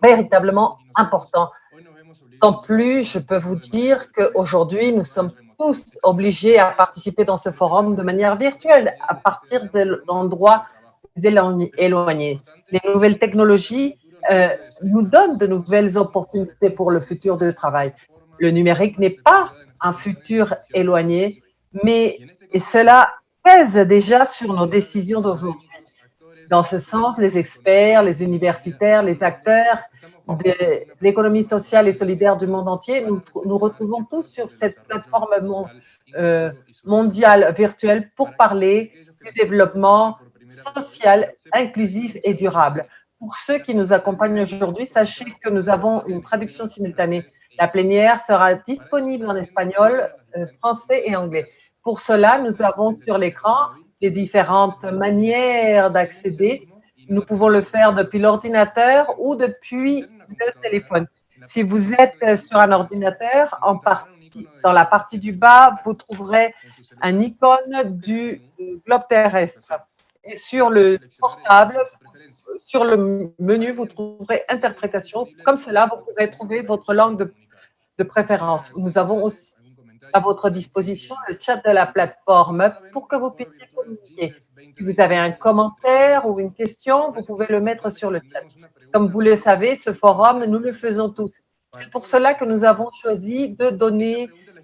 véritablement important. En plus, je peux vous dire qu'aujourd'hui, nous sommes tous obligés à participer dans ce forum de manière virtuelle, à partir d'endroits éloignés. Les nouvelles technologies nous donnent de nouvelles opportunités pour le futur du travail. Le numérique n'est pas un futur éloigné, mais et cela pèse déjà sur nos décisions d'aujourd'hui. Dans ce sens, les experts, les universitaires, les acteurs de l'économie sociale et solidaire du monde entier, nous retrouvons tous sur cette plateforme mondiale virtuelle pour parler du développement social, inclusif et durable. Pour ceux qui nous accompagnent aujourd'hui, sachez que nous avons une traduction simultanée. La plénière sera disponible en espagnol, français et anglais. Pour cela, nous avons sur l'écran les différentes manières d'accéder. Nous pouvons le faire depuis l'ordinateur ou depuis le téléphone. Si vous êtes sur un ordinateur, dans la partie du bas, vous trouverez un icône du globe terrestre. Et sur le portable, sur le menu, vous trouverez interprétation. Comme cela, vous pourrez trouver votre langue de préférence. Nous avons aussi à votre disposition le chat de la plateforme pour que vous puissiez communiquer. Si vous avez un commentaire ou une question, vous pouvez le mettre sur le chat. Comme vous le savez, ce forum, nous le faisons tous. C'est pour cela que nous avons choisi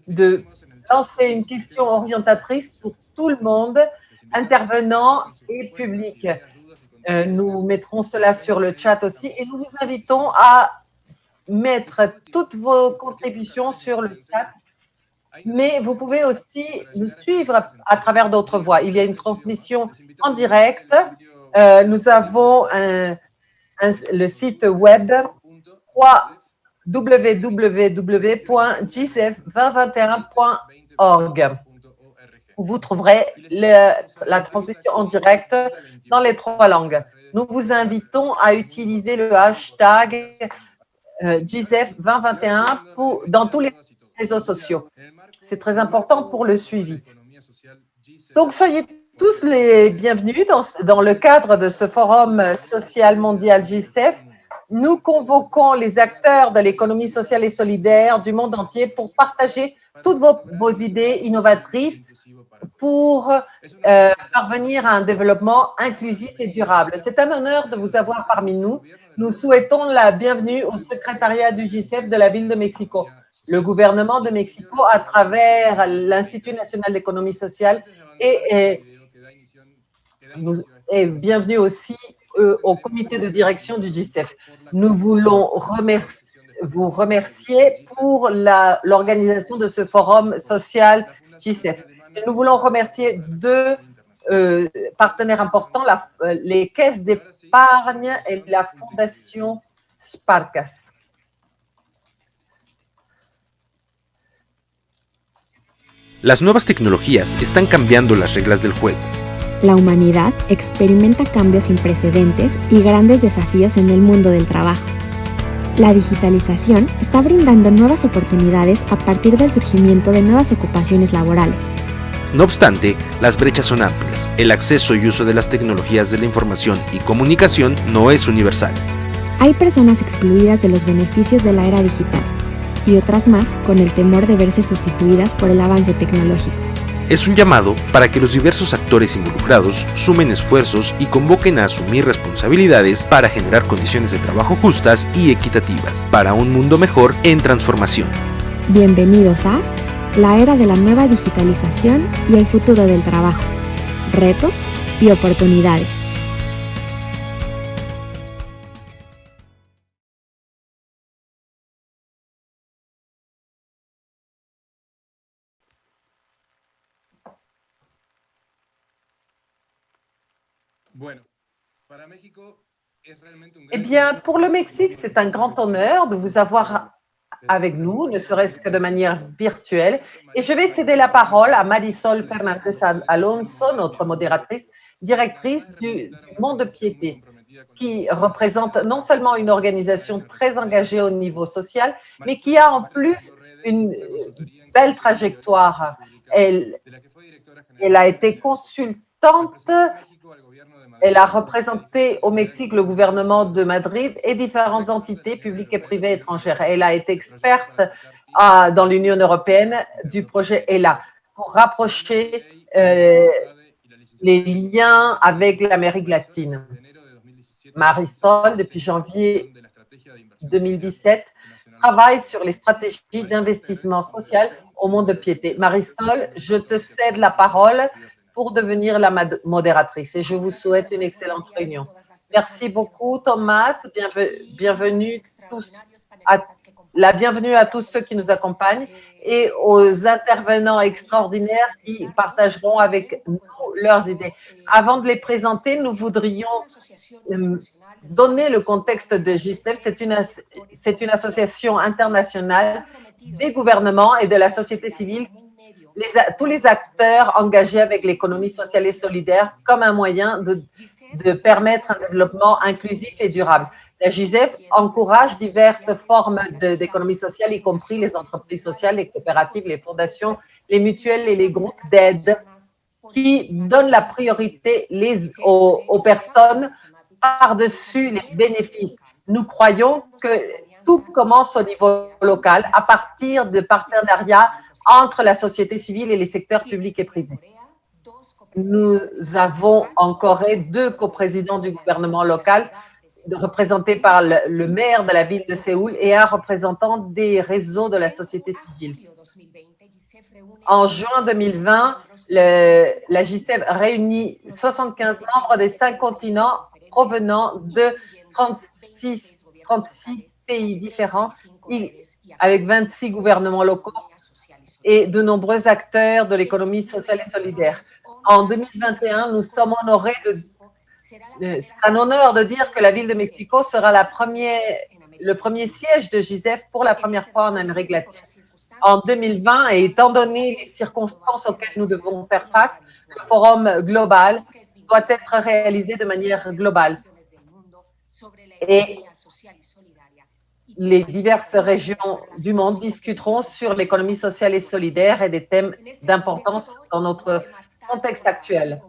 de lancer une question orientatrice pour tout le monde, intervenant et public. Nous mettrons cela sur le chat aussi et nous vous invitons à mettre toutes vos contributions sur le chat. Mais vous pouvez aussi nous suivre à travers d'autres voies. Il y a une transmission en direct. Nous avons le site web www.gcf2021.org. Vous trouverez la transmission en direct dans les 3 langues. Nous vous invitons à utiliser le hashtag GCF2021 dans tous les réseaux sociaux. C'est très important pour le suivi. Donc, soyez tous les bienvenus dans le cadre de ce forum social mondial GCF. Nous convoquons les acteurs de l'économie sociale et solidaire du monde entier pour partager toutes vos idées innovatrices pour parvenir à un développement inclusif et durable. C'est un honneur de vous avoir parmi nous. Nous souhaitons la bienvenue au secrétariat du GCF de la ville de Mexico. Le gouvernement de Mexico, à travers l'Institut national d'économie sociale, et bienvenue aussi au comité de direction du GCF. Nous voulons vous remercier pour l'organisation de ce forum social GCF. Et nous voulons remercier 2 partenaires importants, les caisses d'épargne et la fondation Sparkas. Las nuevas tecnologías están cambiando las reglas del juego. La humanidad experimenta cambios sin precedentes y grandes desafíos en el mundo del trabajo. La digitalización está brindando nuevas oportunidades a partir del surgimiento de nuevas ocupaciones laborales. No obstante, las brechas son amplias. El acceso y uso de las tecnologías de la información y comunicación no es universal. Hay personas excluidas de los beneficios de la era digital y otras más con el temor de verse sustituidas por el avance tecnológico. Es un llamado para que los diversos actores involucrados sumen esfuerzos y convoquen a asumir responsabilidades para generar condiciones de trabajo justas y equitativas, para un mundo mejor en transformación. Bienvenidos a la era de la nueva digitalización y el futuro del trabajo, retos y oportunidades. Eh bien, pour le Mexique, c'est un grand honneur de vous avoir avec nous, ne serait-ce que de manière virtuelle. Et je vais céder la parole à Marisol Fernández Alonso, notre modératrice, directrice du Monde de Piété, qui représente non seulement une organisation très engagée au niveau social, mais qui a en plus une belle trajectoire. Elle a été consultante Elle a représenté au Mexique le gouvernement de Madrid et différentes entités publiques et privées étrangères. Elle a été experte dans l'Union européenne du projet ELA pour rapprocher les liens avec l'Amérique latine. Marisol, depuis janvier 2017, travaille sur les stratégies d'investissement social au monde de piété. Marisol, je te cède la parole pour devenir la modératrice et je vous souhaite une excellente réunion. Merci beaucoup, Thomas. Bienvenue à tous ceux qui nous accompagnent et aux intervenants extraordinaires qui partageront avec nous leurs idées. Avant de les présenter, nous voudrions donner le contexte de GISTEF. C'est une association internationale des gouvernements et de la société civile, tous les acteurs engagés avec l'économie sociale et solidaire comme un moyen de permettre un développement inclusif et durable. La GISEF encourage diverses formes d'économie sociale, y compris les entreprises sociales, les coopératives, les fondations, les mutuelles et les groupes d'aide qui donnent la priorité aux personnes par-dessus les bénéfices. Nous croyons que tout commence au niveau local à partir de partenariats entre la société civile et les secteurs publics et privés. Nous avons en Corée 2 coprésidents du gouvernement local, représentés par le maire de la ville de Séoul et un représentant des réseaux de la société civile. En juin 2020, la GISEF réunit 75 membres des 5 continents provenant de 36 pays différents, avec 26 gouvernements locaux et de nombreux acteurs de l'économie sociale et solidaire. En 2021, nous sommes honorés c'est un honneur de dire que la ville de Mexico sera le premier siège de GISEF pour la première fois en Amérique latine. En 2020, et étant donné les circonstances auxquelles nous devons faire face, le forum global doit être réalisé de manière globale. Et les diverses régions du monde discuteront sur l'économie sociale et solidaire et des thèmes d'importance dans notre contexte actuel.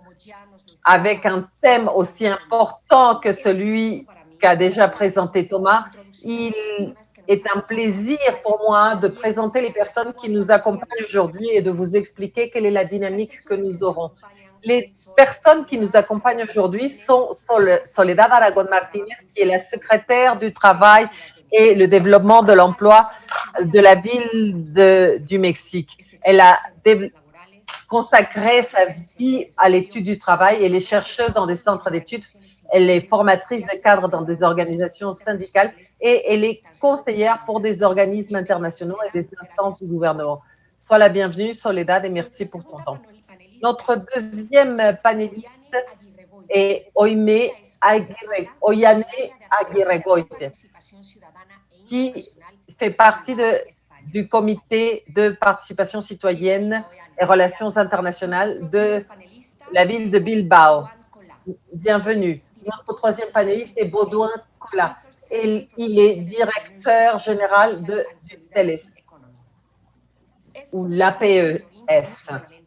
Avec un thème aussi important que celui qu'a déjà présenté Thomas, il est un plaisir pour moi de présenter les personnes qui nous accompagnent aujourd'hui et de vous expliquer quelle est la dynamique que nous aurons. Les personnes qui nous accompagnent aujourd'hui sont Soledad Aragon Martínez, qui est la secrétaire du travail et le développement de l'emploi de la ville du Mexique. Elle a consacré sa vie à l'étude du travail. Elle est chercheuse dans des centres d'études. Elle est formatrice de cadres dans des organisations syndicales et elle est conseillère pour des organismes internationaux et des instances du gouvernement. Sois la bienvenue, Soledad, et merci pour ton temps. Notre deuxième panéliste est Oyane Aguirregoite, qui fait partie du comité de participation citoyenne et relations internationales de la ville de Bilbao. Bienvenue. Notre troisième panéliste est Baudouin Colas. Il est directeur général du TELES, ou l'APES.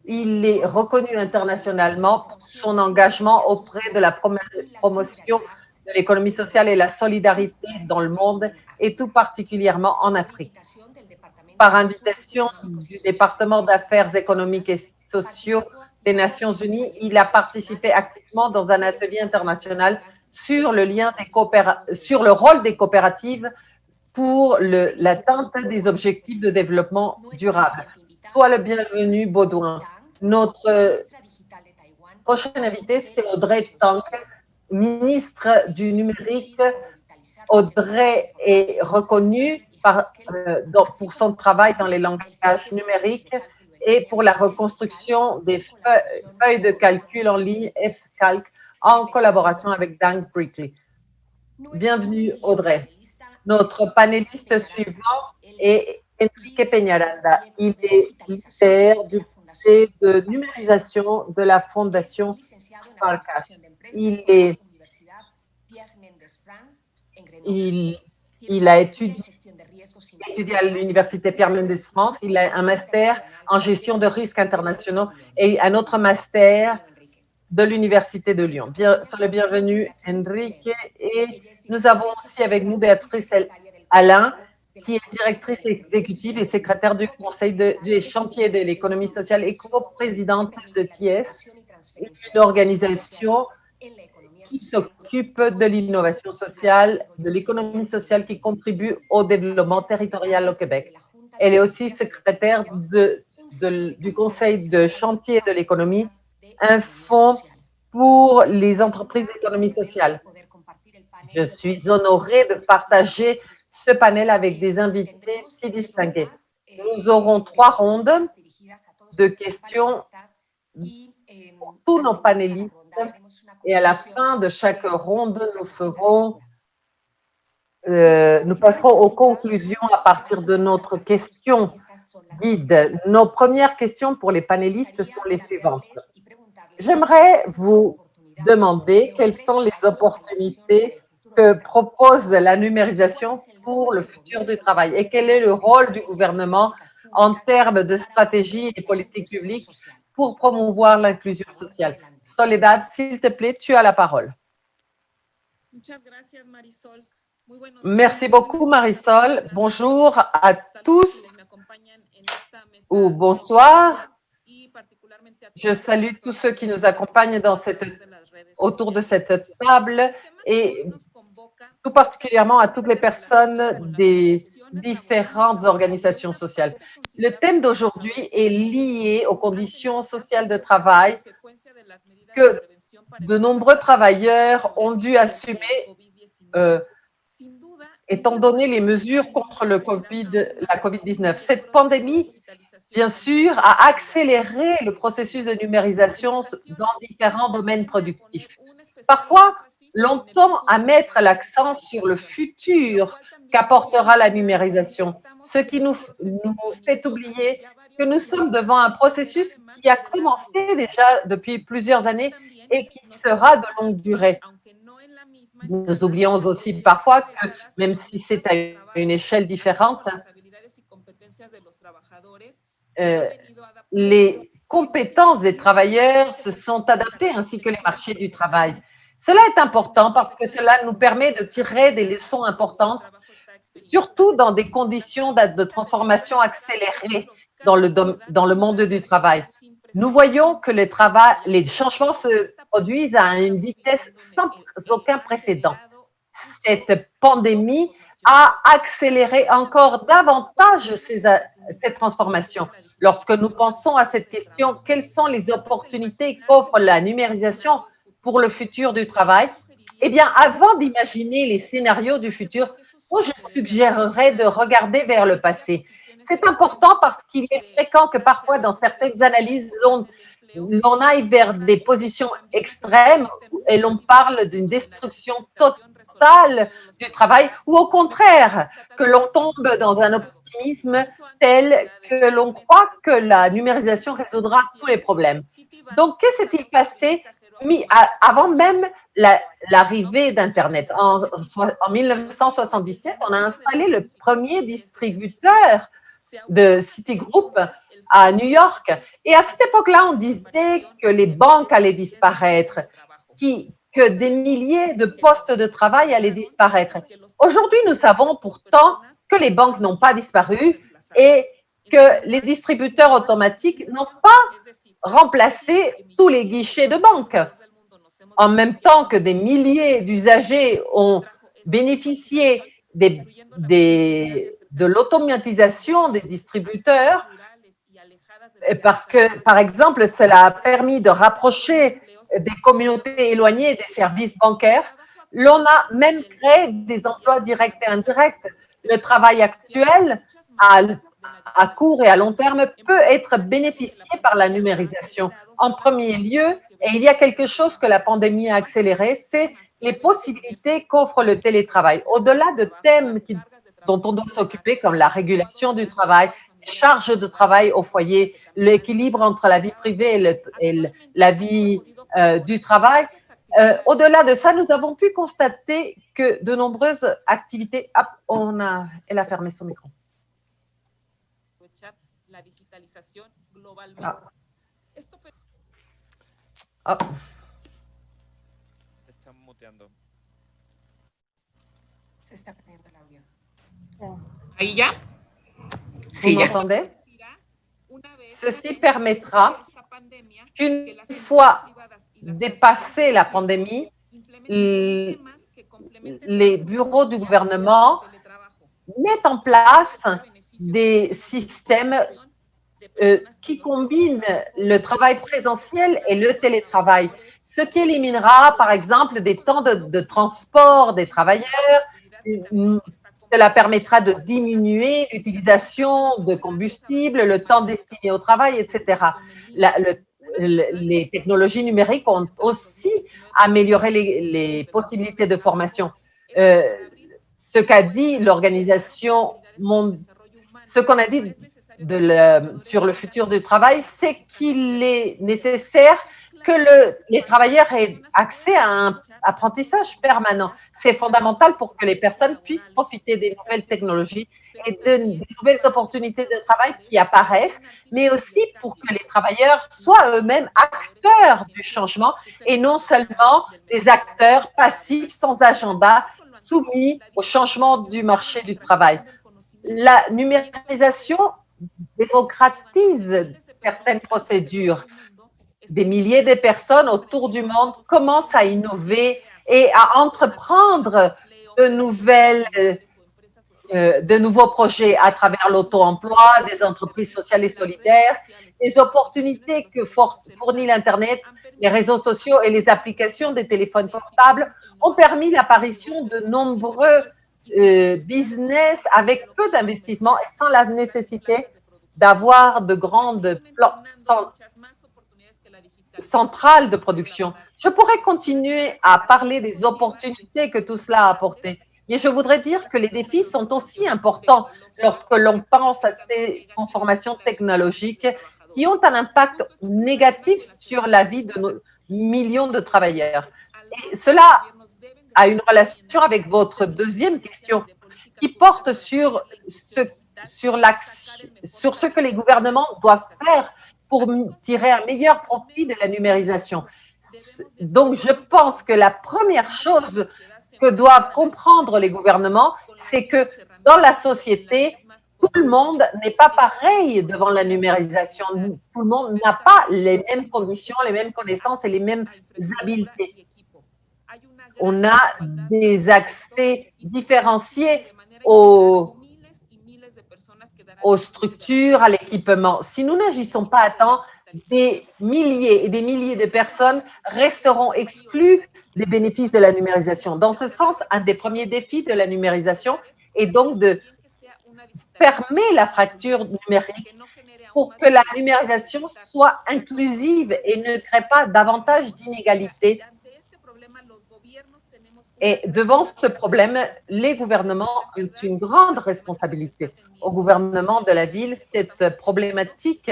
Il est reconnu internationalement pour son engagement auprès de la promotion de l'économie sociale et la solidarité dans le monde, et tout particulièrement en Afrique. Par invitation du département d'affaires économiques et sociaux des Nations Unies, il a participé activement dans un atelier international sur le rôle des coopératives pour l'atteinte des objectifs de développement durable. Sois le bienvenu, Baudouin. Notre prochaine invitée, c'est Audrey Tang, ministre du numérique. Audrey est reconnue pour son travail dans les langages numériques et pour la reconstruction des feuilles de calcul en ligne F-Calc en collaboration avec Dan Brickley. Bienvenue, Audrey. Notre panéliste suivant est Enrique Peñaranda. Il est leader du projet de numérisation de la Fondation Farcash. Il a étudié à l'Université Pierre Mendès France. Il a un master en gestion de risques internationaux et un autre master de l'Université de Lyon. Sois le bienvenu, Enrique. Et nous avons aussi avec nous Béatrice Alain, qui est directrice exécutive et secrétaire du Conseil des chantiers de l'économie sociale et coprésidente de TIES, une organisation qui s'occupe de l'innovation sociale, de l'économie sociale qui contribue au développement territorial au Québec. Elle est aussi secrétaire du Conseil de chantier de l'économie, un fonds pour les entreprises d'économie sociale. Je suis honorée de partager ce panel avec des invités si distingués. Nous aurons 3 rondes de questions pour tous nos panélistes et à la fin de chaque ronde, nous passerons aux conclusions à partir de notre question guide. Nos premières questions pour les panélistes sont les suivantes. J'aimerais vous demander quelles sont les opportunités que propose la numérisation pour le futur du travail et quel est le rôle du gouvernement en termes de stratégie et politique publique pour promouvoir l'inclusion sociale. Soledad, s'il te plaît, tu as la parole. Merci beaucoup, Marisol. Bonjour à tous ou bonsoir. Je salue tous ceux qui nous accompagnent autour de cette table et tout particulièrement à toutes les personnes des différentes organisations sociales. Le thème d'aujourd'hui est lié aux conditions sociales de travail que de nombreux travailleurs ont dû assumer étant donné les mesures contre la COVID-19. Cette pandémie, bien sûr, a accéléré le processus de numérisation dans différents domaines productifs. Parfois, l'on tend à mettre l'accent sur le futur qu'apportera la numérisation, ce qui nous fait oublier que nous sommes devant un processus qui a commencé déjà depuis plusieurs années et qui sera de longue durée. Nous oublions aussi parfois que, même si c'est à une échelle différente, les compétences des travailleurs se sont adaptées ainsi que les marchés du travail. Cela est important parce que cela nous permet de tirer des leçons importantes, surtout dans des conditions de transformation accélérée dans le monde du travail. Nous voyons que les changements se produisent à une vitesse sans aucun précédent. Cette pandémie a accéléré encore davantage ces transformations. Lorsque nous pensons à cette question, quelles sont les opportunités qu'offre la numérisation pour le futur du travail? Eh bien, avant d'imaginer les scénarios du futur, moi, je suggérerais de regarder vers le passé. C'est important parce qu'il est fréquent que parfois, dans certaines analyses, l'on aille vers des positions extrêmes et l'on parle d'une destruction totale du travail ou au contraire, que l'on tombe dans un optimisme tel que l'on croit que la numérisation résoudra tous les problèmes. Donc, qu'est-ce qui s'est passé avant même l'arrivée d'Internet? En 1977, on a installé le premier distributeur de Citigroup à New York. Et à cette époque-là, on disait que les banques allaient disparaître, que des milliers de postes de travail allaient disparaître. Aujourd'hui, nous savons pourtant que les banques n'ont pas disparu et que les distributeurs automatiques n'ont pas remplacé tous les guichets de banque. En même temps que des milliers d'usagers ont bénéficié de l'automatisation des distributeurs, parce que, par exemple, cela a permis de rapprocher des communautés éloignées des services bancaires. L'on a même créé des emplois directs et indirects. Le travail actuel, à court et à long terme, peut être bénéficié par la numérisation. En premier lieu, et il y a quelque chose que la pandémie a accéléré, c'est les possibilités qu'offre le télétravail. Au-delà de thèmes dont on doit s'occuper, comme la régulation du travail, les charges de travail au foyer, l'équilibre entre la vie privée et la vie du travail, au-delà de ça, nous avons pu constater que de nombreuses activités… elle a fermé son micro. Ahí ya. Vous m'entendez? Ceci permettra qu'une fois dépassée la pandémie, les bureaux du gouvernement mettent en place des systèmes qui combinent le travail présentiel et le télétravail, ce qui éliminera, par exemple, des temps de transport des travailleurs. Cela permettra de diminuer l'utilisation de combustible, le temps destiné au travail, etc. Les technologies numériques ont aussi amélioré les possibilités de formation. Ce qu'a dit l'organisation mondiale, ce qu'on a dit sur le futur du travail, c'est qu'il est nécessaire que les travailleurs aient accès à un apprentissage permanent. C'est fondamental pour que les personnes puissent profiter des nouvelles technologies et des nouvelles opportunités de travail qui apparaissent, mais aussi pour que les travailleurs soient eux-mêmes acteurs du changement et non seulement des acteurs passifs sans agenda soumis au changement du marché du travail. La numérisation démocratise certaines procédures. Des milliers de personnes autour du monde commencent à innover et à entreprendre de nouveaux projets à travers l'auto-emploi, des entreprises sociales et solidaires, les opportunités que fournit l'Internet, les réseaux sociaux et les applications des téléphones portables ont permis l'apparition de nombreux business avec peu d'investissement et sans la nécessité d'avoir de grandes centrales de production. Je pourrais continuer à parler des opportunités que tout cela a apportées, mais je voudrais dire que les défis sont aussi importants lorsque l'on pense à ces transformations technologiques qui ont un impact négatif sur la vie de millions de travailleurs. Et cela a une relation avec votre deuxième question qui porte sur ce que les gouvernements doivent faire pour tirer un meilleur profit de la numérisation. Donc, je pense que la première chose que doivent comprendre les gouvernements, c'est que dans la société, tout le monde n'est pas pareil devant la numérisation. Tout le monde n'a pas les mêmes conditions, les mêmes connaissances et les mêmes habiletés. On a des accès différenciés aux structures, à l'équipement. Si nous n'agissons pas à temps, des milliers et des milliers de personnes resteront exclues des bénéfices de la numérisation. Dans ce sens, un des premiers défis de la numérisation est donc de fermer la fracture numérique pour que la numérisation soit inclusive et ne crée pas davantage d'inégalités. Et devant ce problème, les gouvernements ont une grande responsabilité. Au gouvernement de la ville, cette problématique,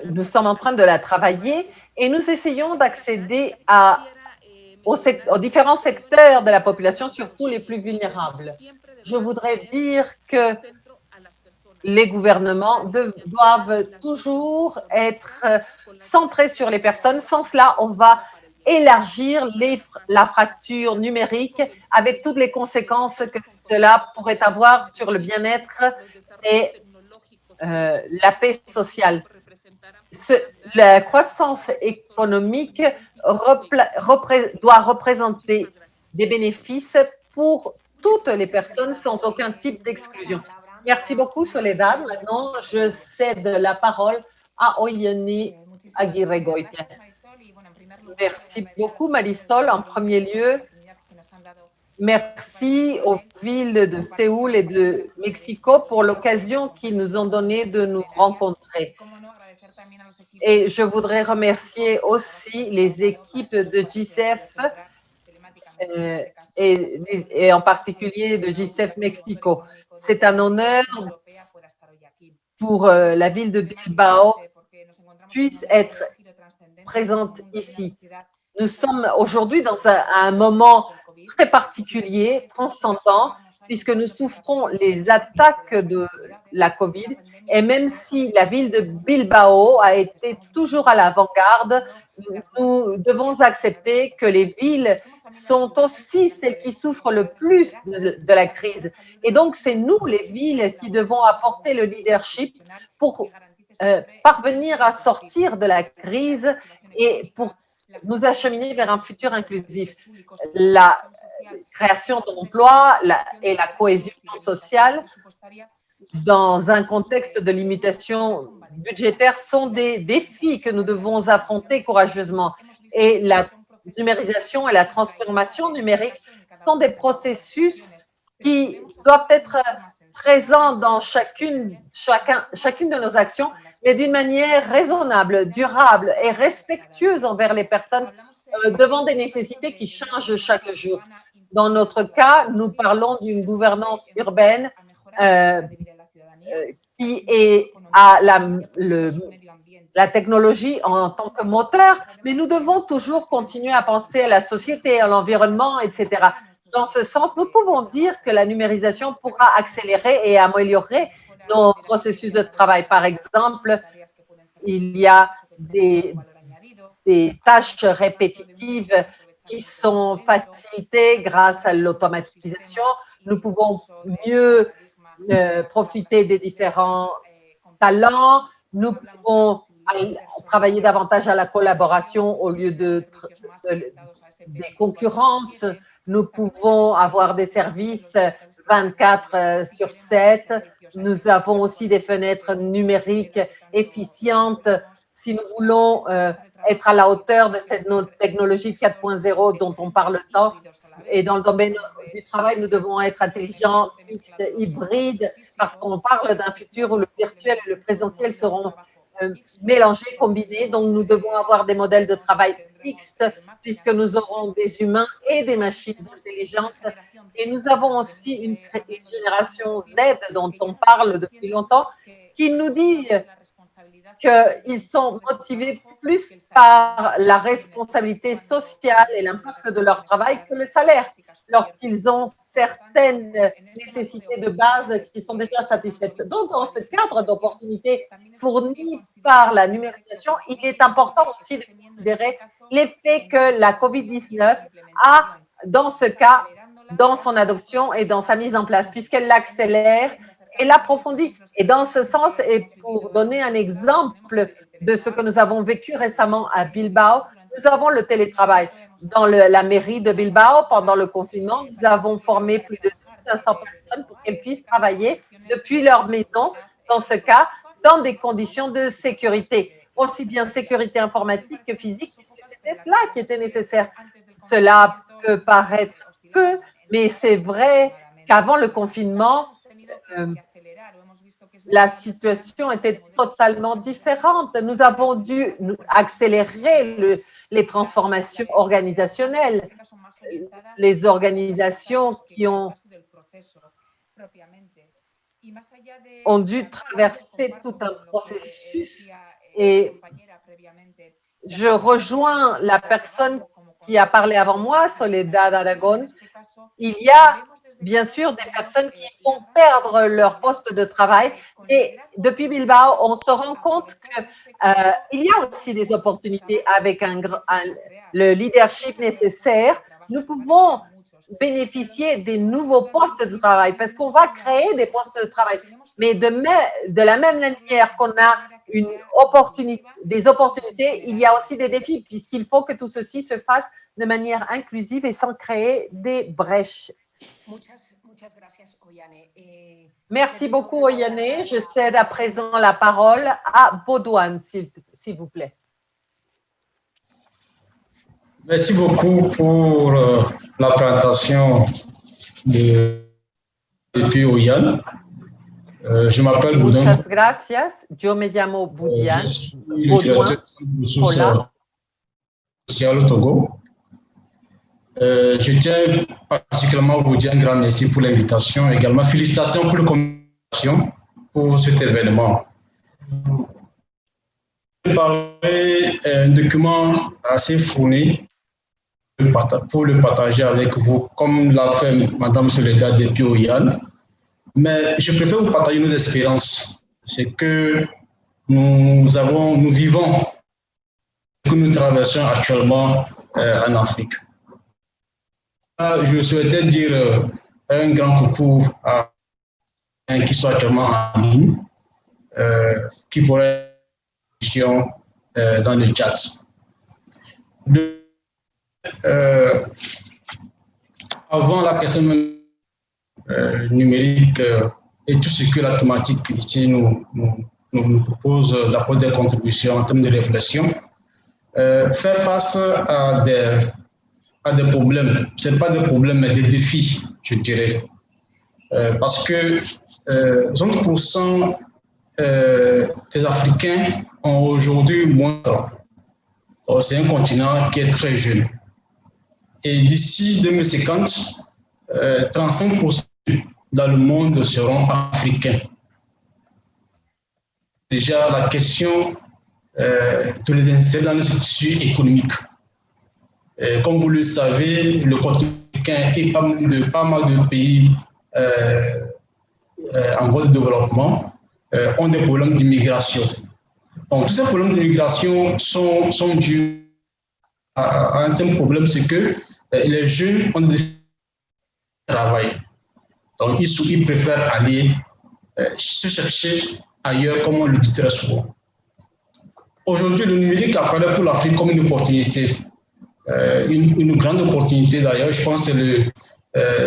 nous sommes en train de la travailler et nous essayons d'accéder aux différents secteurs de la population, surtout les plus vulnérables. Je voudrais dire que les gouvernements doivent toujours être centrés sur les personnes. Sans cela, on va élargir la fracture numérique avec toutes les conséquences que cela pourrait avoir sur le bien-être et la paix sociale. La croissance économique doit représenter des bénéfices pour toutes les personnes sans aucun type d'exclusion. Merci beaucoup, Soledad. Maintenant, je cède la parole à Oyeni Aguirre-Goitia. Merci beaucoup, Marisol. En premier lieu, merci aux villes de Séoul et de Mexico pour l'occasion qu'ils nous ont donnée de nous rencontrer. Et je voudrais remercier aussi les équipes de GICEF et en particulier de GICEF Mexico. C'est un honneur pour la ville de Bilbao puisse être présente ici. Nous sommes aujourd'hui dans un moment très particulier, transcendant, puisque nous souffrons les attaques de la COVID. Et même si la ville de Bilbao a été toujours à l'avant-garde, nous devons accepter que les villes sont aussi celles qui souffrent le plus de la crise. Et donc, c'est nous, les villes, qui devons apporter le leadership pour parvenir à sortir de la crise et pour nous acheminer vers un futur inclusif. La création d'emplois et la cohésion sociale dans un contexte de limitation budgétaire sont des défis que nous devons affronter courageusement. Et la numérisation et la transformation numérique sont des processus qui doivent être présents dans chacune de nos actions, mais d'une manière raisonnable, durable et respectueuse envers les personnes devant des nécessités qui changent chaque jour. Dans notre cas, nous parlons d'une gouvernance urbaine qui est à la technologie en tant que moteur, mais nous devons toujours continuer à penser à la société, à l'environnement, etc. Dans ce sens, nous pouvons dire que la numérisation pourra accélérer et améliorer nos processus de travail. Par exemple, il y a des tâches répétitives qui sont facilitées grâce à l'automatisation. Nous pouvons mieux profiter des différents talents. Nous pouvons travailler davantage à la collaboration au lieu des concurrences. Nous pouvons avoir des services 24/7. Nous avons aussi des fenêtres numériques efficientes. Si nous voulons être à la hauteur de cette technologie 4.0 dont on parle tant, et dans le domaine du travail, nous devons être intelligents, mixtes, hybrides, parce qu'on parle d'un futur où le virtuel et le présentiel seront mélangés, combinés. Donc, nous devons avoir des modèles de travail mixtes, puisque nous aurons des humains et des machines intelligentes. Et nous avons aussi une génération Z dont on parle depuis longtemps, qui nous dit qu'ils sont motivés plus par la responsabilité sociale et l'impact de leur travail que le salaire, lorsqu'ils ont certaines nécessités de base qui sont déjà satisfaites. Donc, dans ce cadre d'opportunités fournies par la numérisation, il est important aussi de considérer l'effet que la COVID-19 a, dans ce cas, dans son adoption et dans sa mise en place, puisqu'elle l'accélère et l'approfondit. Et dans ce sens, et pour donner un exemple de ce que nous avons vécu récemment à Bilbao, nous avons le télétravail. Dans la mairie de Bilbao, pendant le confinement, nous avons formé plus de 500 personnes pour qu'elles puissent travailler depuis leur maison, dans ce cas, dans des conditions de sécurité, aussi bien sécurité informatique que physique, puisque c'était cela qui était nécessaire. Cela peut paraître peu, mais c'est vrai qu'avant le confinement, la situation était totalement différente. Nous avons dû accélérer les transformations organisationnelles. Les organisations qui ont dû traverser tout un processus. Et je rejoins la personne qui a parlé avant moi, Soledad Aragon. Il y a bien sûr des personnes qui vont perdre leur poste de travail. Et depuis Bilbao, on se rend compte qu'il y a aussi des opportunités avec le leadership nécessaire. Nous pouvons bénéficier des nouveaux postes de travail parce qu'on va créer des postes de travail. Mais de la même manière qu'on a des opportunités, il y a aussi des défis puisqu'il faut que tout ceci se fasse de manière inclusive et sans créer des brèches. Merci beaucoup, Oyane. Je cède à présent la parole à Baudouin, s'il vous plaît. Merci beaucoup pour la présentation depuis Oyane. Je m'appelle Baudouin. Muchas gracias. Yo me llamo Baudouin. Je suis le directeur de ressources sociales au Togo. Je tiens particulièrement à vous dire un grand merci pour l'invitation. Également, félicitations pour la communication pour cet événement. Je vais parler d'un document assez fourni pour le partager avec vous, comme l'a fait Mme Soledad depuis Yann. Mais je préfère vous partager nos expériences. C'est que nous vivons, que nous traversons actuellement en Afrique. Je souhaitais dire un grand coucou à un qui soit actuellement en ligne, qui pourrait une question dans le chat. Avant la question numérique et tout ce que la thématique ici nous propose d'apporter des contributions en termes de réflexion, faire face à des problèmes, ce n'est pas des problèmes mais des défis, je dirais. Parce que 60% des Africains ont aujourd'hui moins de temps. C'est un continent qui est très jeune. Et d'ici 2050, 35% dans le monde seront africains. Déjà, la question de les insérer dans le tissu économique. Comme vous le savez, le continent africain et pas mal de pays en voie de développement ont des problèmes d'immigration. Donc, tous ces problèmes d'immigration sont dus à un simple problème, c'est que les jeunes ont des travail. Donc, ils préfèrent aller se chercher ailleurs, comme on le dit très souvent. Aujourd'hui, le numérique apparaît pour l'Afrique comme une opportunité, une grande opportunité d'ailleurs. Je pense que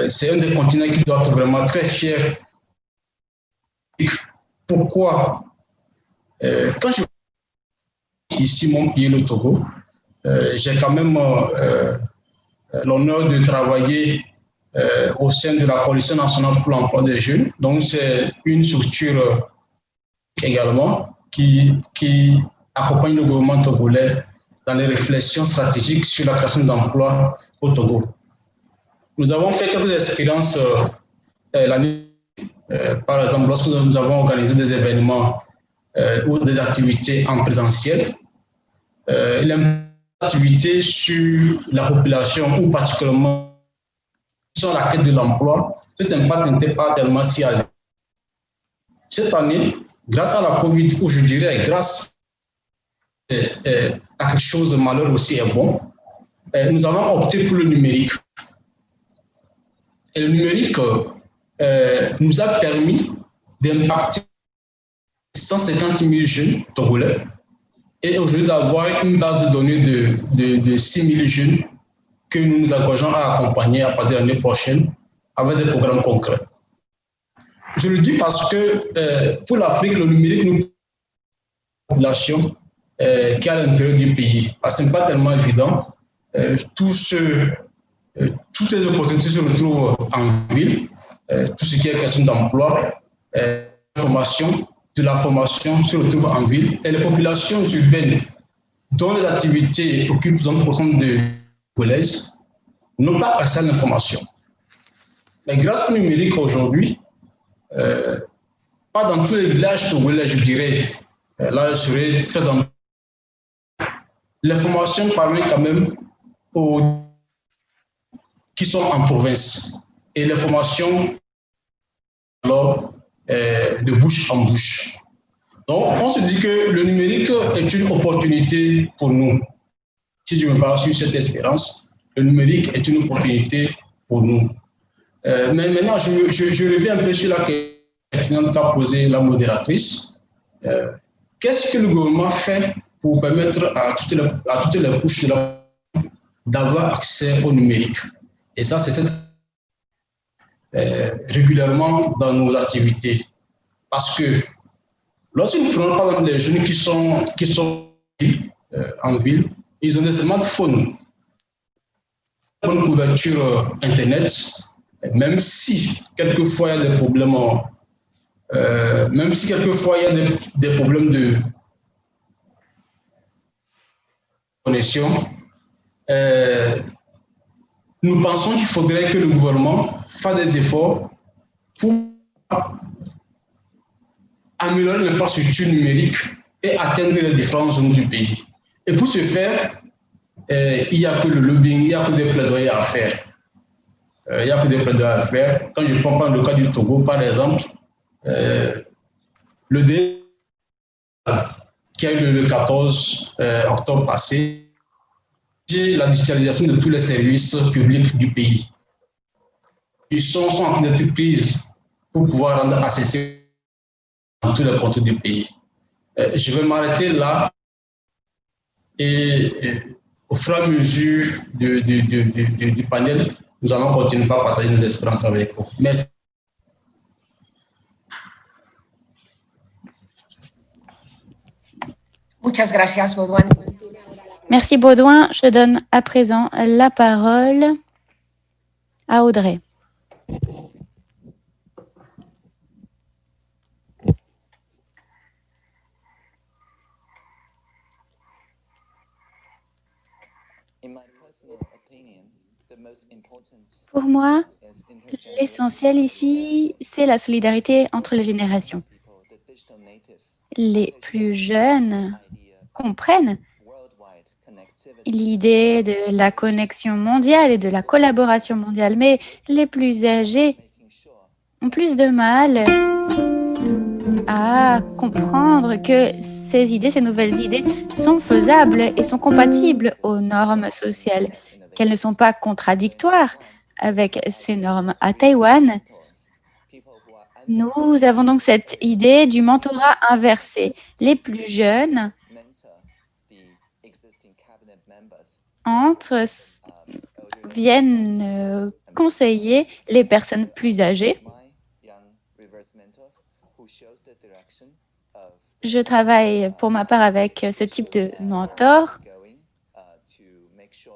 c'est un des continents qui doit être vraiment très fier. Pourquoi? Quand je ici mon pays, le Togo, j'ai quand même l'honneur de travailler au sein de la Coalition nationale pour l'emploi des jeunes. Donc, c'est une structure également qui accompagne le gouvernement togolais dans les réflexions stratégiques sur la création d'emplois au Togo. Nous avons fait quelques expériences l'année, par exemple, lorsque nous avons organisé des événements ou des activités en présentiel. L'activité sur la population ou particulièrement sur la quête de l'emploi, cet impact n'était pas tellement si élevé. Cette année, grâce à la Covid, ou je dirais grâce à quelque chose de malheur aussi est bon, nous avons opté pour le numérique. Et le numérique nous a permis d'impacter 150 000 jeunes togolais et aujourd'hui d'avoir une base de données de 6 000 jeunes que nous nous engageons à accompagner à partir de l'année prochaine avec des programmes concrets. Je le dis parce que pour l'Afrique, le numérique nous population qui est à l'intérieur du pays. Parce que ce n'est pas tellement évident. Toutes les opportunités se retrouvent en ville. Tout ce qui est question d'emploi, de la formation se retrouve en ville. Et les populations urbaines dont les activités occupent 60% de collèges n'ont pas accès à l'information. Mais grâce au numérique aujourd'hui, pas dans tous les villages togolais, je dirais, là je serais très dans l'information parvient quand même aux qui sont en province. Et l'information, alors, de bouche en bouche. Donc, on se dit que le numérique est une opportunité pour nous. Si je me base sur cette espérance, le numérique est une opportunité pour nous. Mais maintenant, je reviens un peu sur la question qu'a posée la modératrice. Qu'est-ce que le gouvernement fait pour permettre à toutes les couches d'avoir accès au numérique? Et ça, c'est régulièrement dans nos activités. Parce que lorsque nous prenons par exemple les jeunes qui sont en ville, ils ont des smartphones, une bonne couverture Internet, même si quelquefois il y a des problèmes, des problèmes de connexion, nous pensons qu'il faudrait que le gouvernement fasse des efforts pour améliorer l'infrastructure numérique et atteindre les différentes zones du pays. Et pour ce faire, il n'y a que le lobbying, il n'y a que des plaidoyers à faire. Il n'y a que des plaidoyers à faire. Quand je prends le cas du Togo, par exemple, le dé qui a eu le 14 octobre passé, la digitalisation de tous les services publics du pays. Ils sont en train d'être prises pour pouvoir rendre accessible dans tous les contrées du pays. Je vais m'arrêter là et au fur et à mesure du panel, nous allons continuer à partager nos expériences avec vous. Merci. Muchas gracias, Baudouin. Merci Baudouin. Je donne à présent la parole à Audrey. Pour moi, l'essentiel ici, c'est la solidarité entre les générations. Les plus jeunes comprennent l'idée de la connexion mondiale et de la collaboration mondiale, mais les plus âgés ont plus de mal à comprendre que ces idées, ces nouvelles idées sont faisables et sont compatibles aux normes sociales, qu'elles ne sont pas contradictoires avec ces normes. À Taïwan, nous avons donc cette idée du mentorat inversé. Les plus jeunes viennent conseiller les personnes plus âgées. Je travaille pour ma part avec ce type de mentor.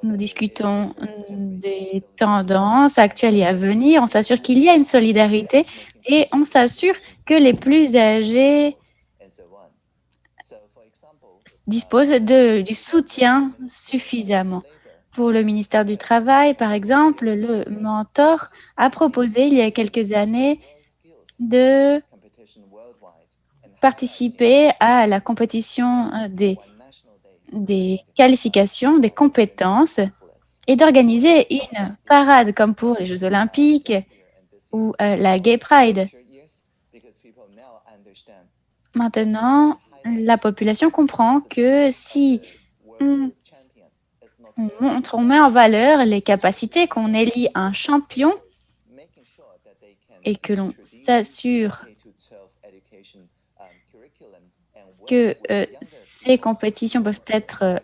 Nous discutons des tendances actuelles et à venir. On s'assure qu'il y a une solidarité et on s'assure que les plus âgés disposent du soutien suffisamment. Pour le ministère du Travail, par exemple, le mentor a proposé il y a quelques années de participer à la compétition des qualifications, des compétences et d'organiser une parade comme pour les Jeux Olympiques ou la Gay Pride. Maintenant, la population comprend que si on met en valeur les capacités, qu'on élit un champion et que l'on s'assure que ces compétitions peuvent être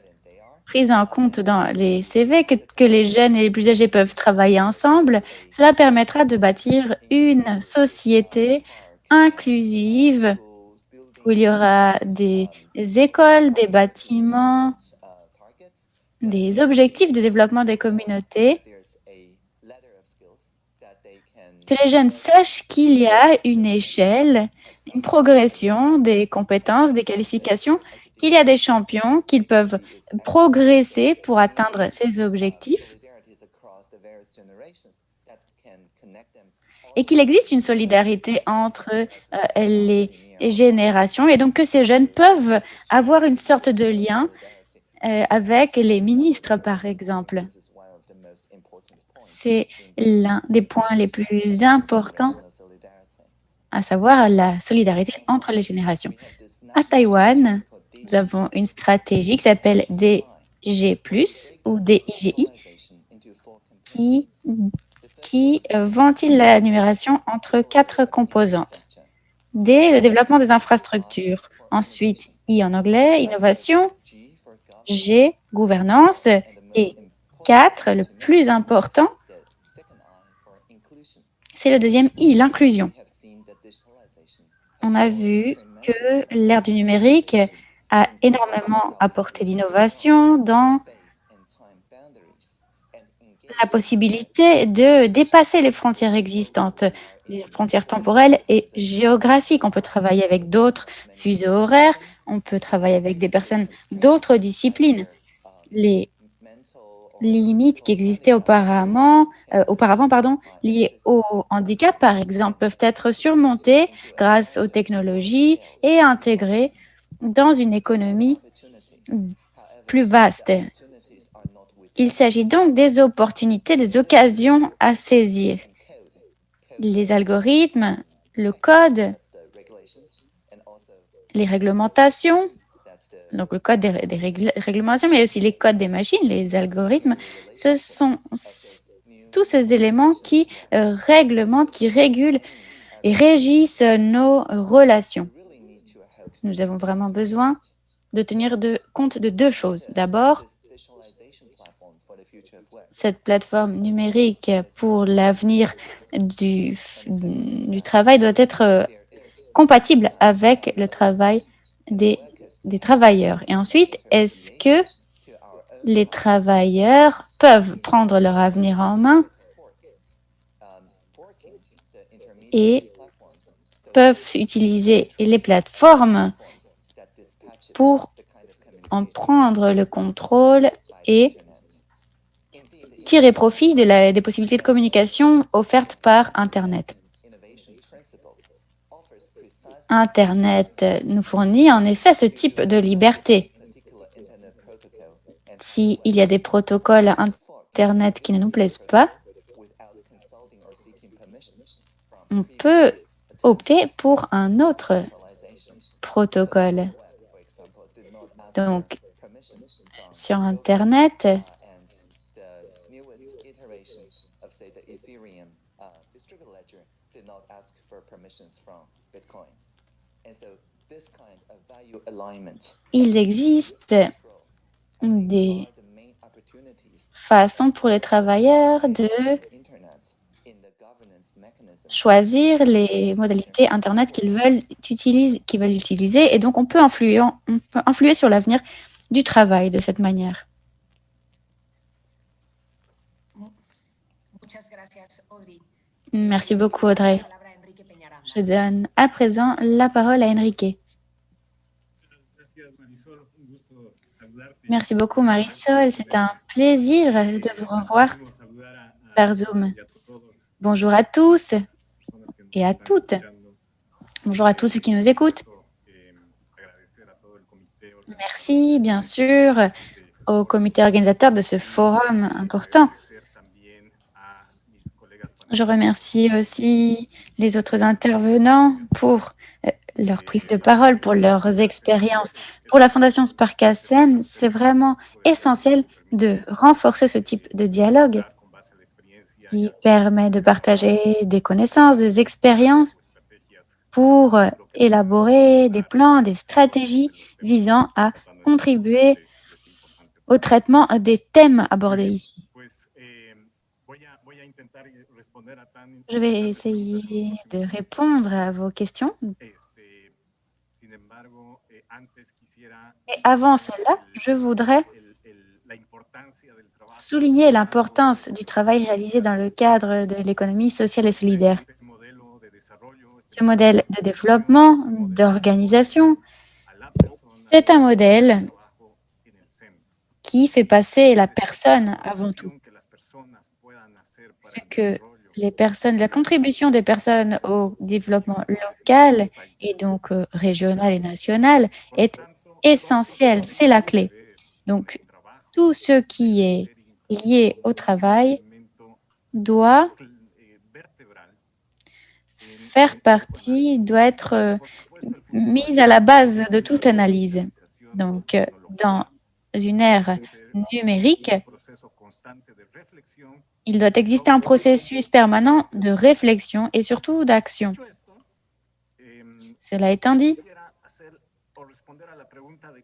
prises en compte dans les CV, que les jeunes et les plus âgés peuvent travailler ensemble, cela permettra de bâtir une société inclusive où il y aura des écoles, des bâtiments, des objectifs de développement des communautés, que les jeunes sachent qu'il y a une échelle, une progression des compétences, des qualifications, qu'il y a des champions, qu'ils peuvent progresser pour atteindre ces objectifs et qu'il existe une solidarité entre les générations et donc que ces jeunes peuvent avoir une sorte de lien avec les ministres, par exemple. C'est l'un des points les plus importants, à savoir la solidarité entre les générations. À Taïwan, nous avons une stratégie qui s'appelle DG+, ou DIGI, qui ventile la numération entre 4 composantes. D, le développement des infrastructures. Ensuite, I en anglais, innovation. G, gouvernance. Et 4, le plus important, c'est le deuxième I, l'inclusion. On a vu que l'ère du numérique a énormément apporté d'innovation dans la possibilité de dépasser les frontières existantes, les frontières temporelles et géographiques. On peut travailler avec d'autres fuseaux horaires, on peut travailler avec des personnes d'autres disciplines. Les limites qui existaient auparavant, liées au handicap, par exemple, peuvent être surmontées grâce aux technologies et intégrées dans une économie plus vaste. Il s'agit donc des opportunités, des occasions à saisir. Les algorithmes, le code, les réglementations, donc le code des réglementations, mais aussi les codes des machines, les algorithmes, ce sont tous ces éléments qui réglementent, qui régulent et régissent nos relations. Nous avons vraiment besoin de tenir compte de deux choses. D'abord, cette plateforme numérique pour l'avenir du travail doit être compatible avec le travail des travailleurs. Et ensuite, est-ce que les travailleurs peuvent prendre leur avenir en main et peuvent utiliser les plateformes pour en prendre le contrôle et tirer profit des possibilités de communication offertes par Internet. Internet nous fournit en effet ce type de liberté. S'il y a des protocoles Internet qui ne nous plaisent pas, on peut opter pour un autre protocole. Donc, sur Internet, il existe des façons pour les travailleurs de choisir les modalités Internet qu'ils veulent utiliser, et donc on peut influer sur l'avenir du travail de cette manière. Merci beaucoup, Audrey. Je donne à présent la parole à Enrique. Merci beaucoup, Marisol. C'est un plaisir de vous revoir par Zoom. Bonjour à tous et à toutes. Bonjour à tous ceux qui nous écoutent. Merci, bien sûr, au comité organisateur de ce forum important. Je remercie aussi les autres intervenants pour leur prise de parole, pour leurs expériences. Pour la Fondation Sparkassen, c'est vraiment essentiel de renforcer ce type de dialogue qui permet de partager des connaissances, des expériences pour élaborer des plans, des stratégies visant à contribuer au traitement des thèmes abordés ici. Je vais essayer de répondre à vos questions. Et avant cela, je voudrais souligner l'importance du travail réalisé dans le cadre de l'économie sociale et solidaire. Ce modèle de développement, d'organisation, c'est un modèle qui fait passer la personne avant tout. Ce que la contribution des personnes au développement local et donc régional et national est essentielle, c'est la clé. Donc, tout ce qui est lié au travail doit faire partie, doit être mis à la base de toute analyse. Donc, dans une ère numérique, il doit exister un processus permanent de réflexion et surtout d'action. Cela étant dit,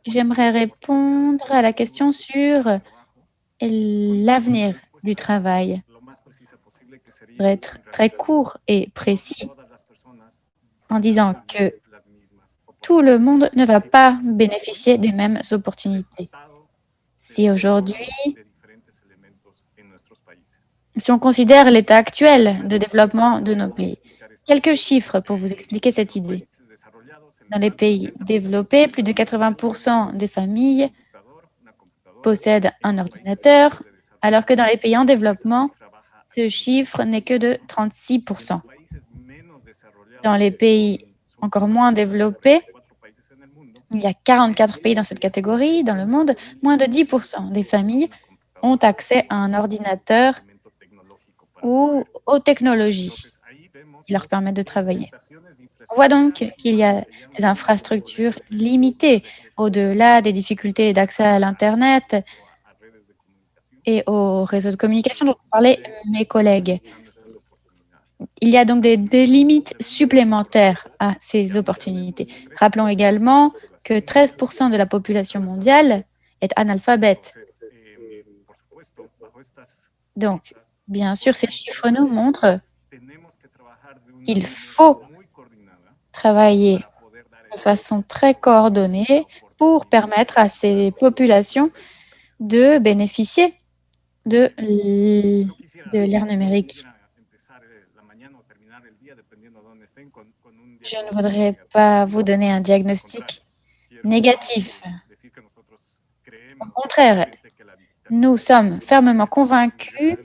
j'aimerais répondre à la question sur l'avenir du travail. Je voudrais être très court et précis en disant que tout le monde ne va pas bénéficier des mêmes opportunités. Si on considère l'état actuel de développement de nos pays, quelques chiffres pour vous expliquer cette idée. Dans les pays développés, plus de 80% des familles possèdent un ordinateur, alors que dans les pays en développement, ce chiffre n'est que de 36%. Dans les pays encore moins développés, il y a 44 pays dans cette catégorie dans le monde, moins de 10% des familles ont accès à un ordinateur ou aux technologies qui leur permettent de travailler. On voit donc qu'il y a des infrastructures limitées au-delà des difficultés d'accès à l'Internet et aux réseaux de communication dont parlaient mes collègues. Il y a donc des limites supplémentaires à ces opportunités. Rappelons également que 13% de la population mondiale est analphabète. Donc, bien sûr, ces chiffres nous montrent qu'il faut travailler de façon très coordonnée pour permettre à ces populations de bénéficier de l'ère numérique. Je ne voudrais pas vous donner un diagnostic négatif. Au contraire, nous sommes fermement convaincus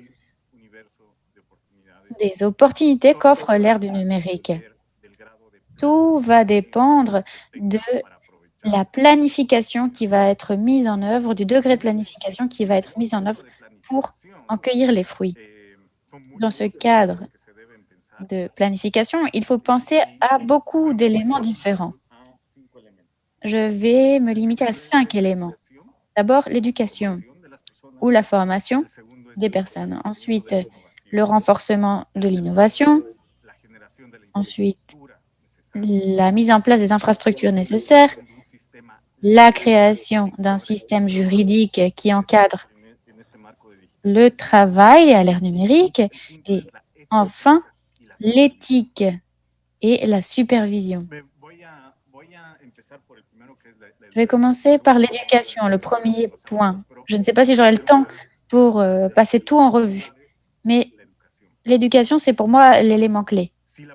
des opportunités qu'offre l'ère du numérique. Tout va dépendre de la planification qui va être mise en œuvre, du degré de planification qui va être mis en œuvre pour en cueillir les fruits. Dans ce cadre de planification, il faut penser à beaucoup d'éléments différents. Je vais me limiter à 5 éléments. D'abord, l'éducation ou la formation des personnes. Ensuite, le renforcement de l'innovation. Ensuite, la mise en place des infrastructures nécessaires. La création d'un système juridique qui encadre le travail à l'ère numérique. Et enfin, l'éthique et la supervision. Je vais commencer par l'éducation, le premier point. Je ne sais pas si j'aurai le temps pour passer tout en revue, mais l'éducation, c'est pour moi l'élément clé. Si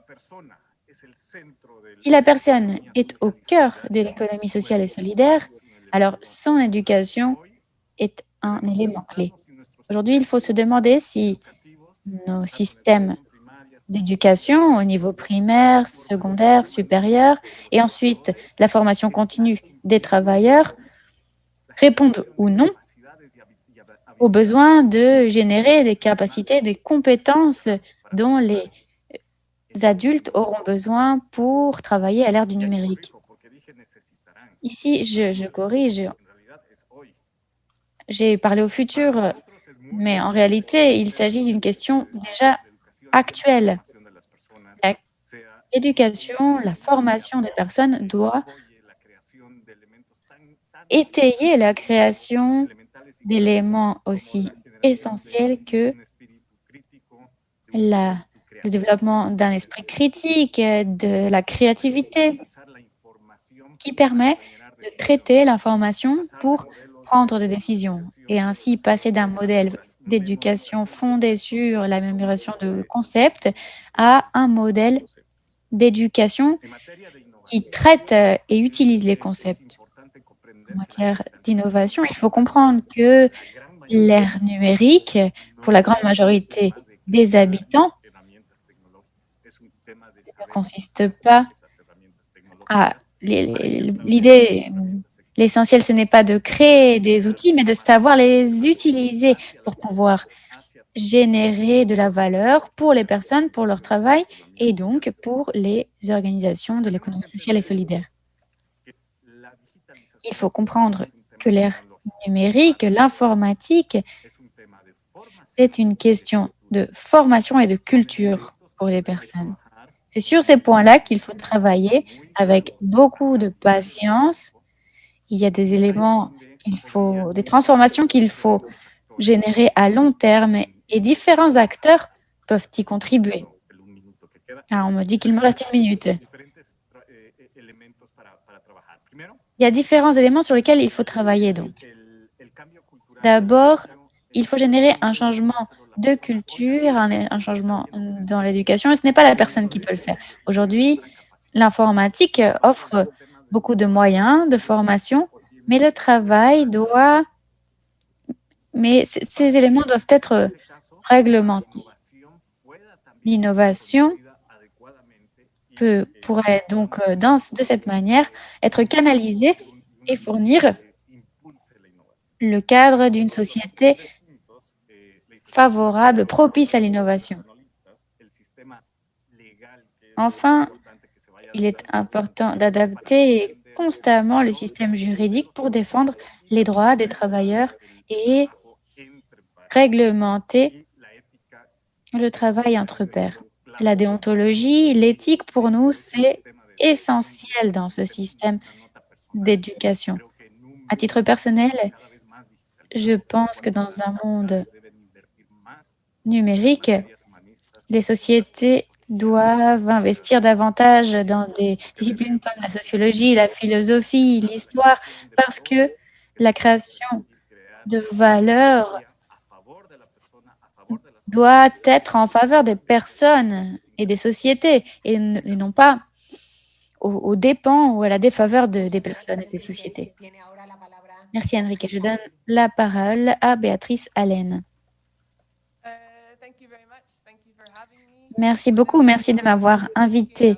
la personne est au cœur de l'économie sociale et solidaire, alors son éducation est un élément clé. Aujourd'hui, il faut se demander si nos systèmes d'éducation au niveau primaire, secondaire, supérieur, et ensuite la formation continue des travailleurs répondent ou non au besoin de générer des capacités, des compétences dont les adultes auront besoin pour travailler à l'ère du numérique. Ici, je corrige. J'ai parlé au futur, mais en réalité, il s'agit d'une question déjà actuelle. L'éducation, la formation des personnes doit étayer la création d'éléments aussi essentiels que le développement d'un esprit critique, de la créativité, qui permet de traiter l'information pour prendre des décisions et ainsi passer d'un modèle d'éducation fondé sur l'amélioration de concepts à un modèle d'éducation qui traite et utilise les concepts. En matière d'innovation, il faut comprendre que l'ère numérique, pour la grande majorité des habitants, ne consiste pas à l'idée. L'essentiel, ce n'est pas de créer des outils, mais de savoir les utiliser pour pouvoir générer de la valeur pour les personnes, pour leur travail et donc pour les organisations de l'économie sociale et solidaire. Il faut comprendre que l'ère numérique, l'informatique, c'est une question de formation et de culture pour les personnes. C'est sur ces points-là qu'il faut travailler avec beaucoup de patience. Il y a des éléments des transformations qu'il faut générer à long terme et différents acteurs peuvent y contribuer. On me dit qu'il me reste 1 minute. Il y a différents éléments sur lesquels il faut travailler donc. D'abord, il faut générer un changement de culture, un changement dans l'éducation, et ce n'est pas la personne qui peut le faire. Aujourd'hui, l'informatique offre beaucoup de moyens de formation, mais le travail doit... Mais ces éléments doivent être réglementés. L'innovation pourrait donc, de cette manière, être canalisée et fournir le cadre d'une société favorable, propice à l'innovation. Enfin, il est important d'adapter constamment le système juridique pour défendre les droits des travailleurs et réglementer le travail entre pairs. La déontologie, l'éthique, pour nous, c'est essentiel dans ce système d'éducation. À titre personnel, je pense que dans un monde numérique, les sociétés doivent investir davantage dans des disciplines comme la sociologie, la philosophie, l'histoire, parce que la création de valeur doit être en faveur des personnes et des sociétés et non pas aux dépens ou à la défaveur des personnes et des sociétés. Merci Enrique. Je donne la parole à Béatrice Allen. Merci beaucoup, merci de m'avoir invité.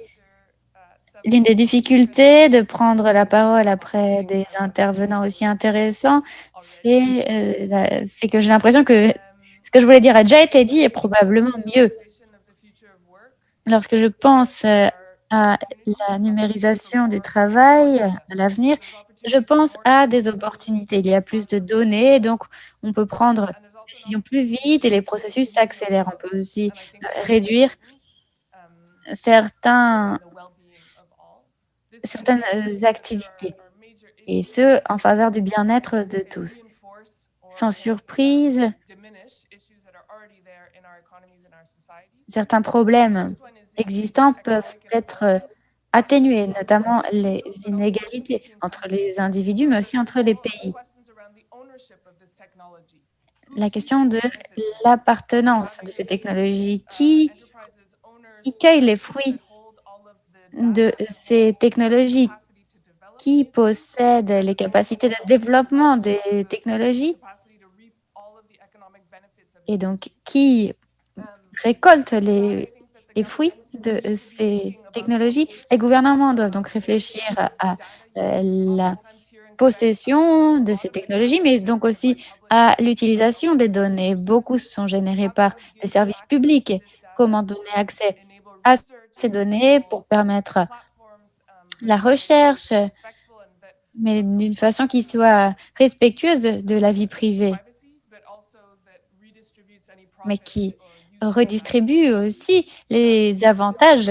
L'une des difficultés de prendre la parole après des intervenants aussi intéressants, c'est que j'ai l'impression que ce que je voulais dire a déjà été dit et probablement mieux. Lorsque je pense à la numérisation du travail à l'avenir, je pense à des opportunités. Il y a plus de données, donc on peut prendre des décisions plus vite et les processus s'accélèrent. On peut aussi réduire certaines activités, et ce, en faveur du bien-être de tous. Sans surprise, certains problèmes existants peuvent être atténués, notamment les inégalités entre les individus, mais aussi entre les pays. La question de l'appartenance de ces technologies, qui cueille les fruits de ces technologies, qui possède les capacités de développement des technologies et donc qui récolte les fruits de ces technologies. Les gouvernements doivent donc réfléchir à la possession de ces technologies, mais donc aussi à l'utilisation des données. Beaucoup sont générés par des services publics. Comment donner accès à ces données pour permettre la recherche, mais d'une façon qui soit respectueuse de la vie privée, mais qui redistribue aussi les avantages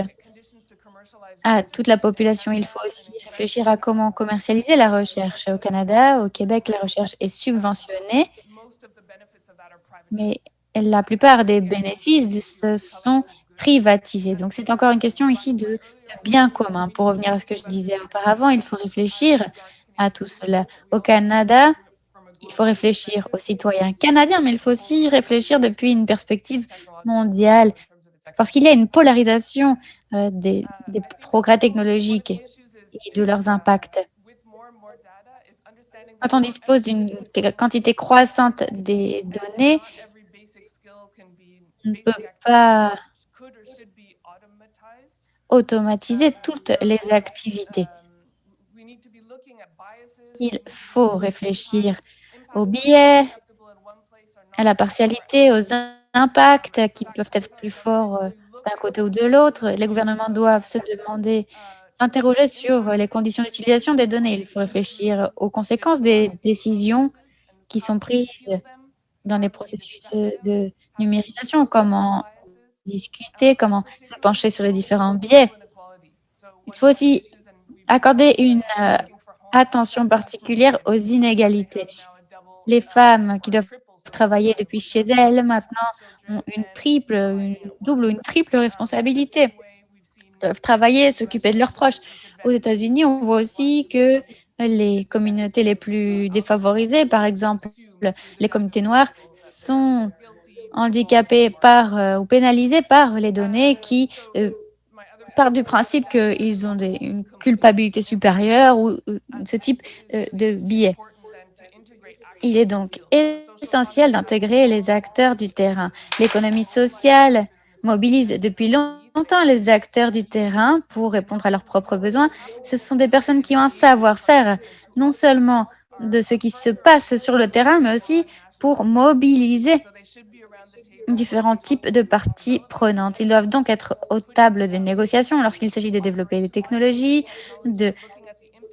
à toute la population. Il faut aussi réfléchir à comment commercialiser la recherche. Au Canada, au Québec, la recherche est subventionnée, mais la plupart des bénéfices sont privatisés. Donc, c'est encore une question ici de bien commun. Pour revenir à ce que je disais auparavant, il faut réfléchir à tout cela. Au Canada, il faut réfléchir aux citoyens canadiens, mais il faut aussi réfléchir depuis une perspective mondiale, parce qu'il y a une polarisation des progrès technologiques et de leurs impacts. Quand on dispose d'une quantité croissante des données, on ne peut pas automatiser toutes les activités. Il faut réfléchir aux biais, à la partialité, aux impacts qui peuvent être plus forts d'un côté ou de l'autre. Les gouvernements doivent se demander, interroger sur les conditions d'utilisation des données. Il faut réfléchir aux conséquences des décisions qui sont prises dans les processus de numérisation, comment discuter, comment se pencher sur les différents biais. Il faut aussi accorder une attention particulière aux inégalités. Les femmes qui doivent travailler depuis chez elles maintenant ont une double ou une triple responsabilité. Elles doivent travailler, s'occuper de leurs proches. Aux États-Unis, on voit aussi que les communautés les plus défavorisées, par exemple les communautés noires, sont handicapées ou pénalisées par les données qui partent du principe qu'ils ont une culpabilité supérieure ou ce type de biais. Il est donc essentiel d'intégrer les acteurs du terrain. L'économie sociale mobilise depuis longtemps les acteurs du terrain pour répondre à leurs propres besoins. Ce sont des personnes qui ont un savoir-faire, non seulement de ce qui se passe sur le terrain, mais aussi pour mobiliser différents types de parties prenantes. Ils doivent donc être aux tables des négociations lorsqu'il s'agit de développer les technologies, de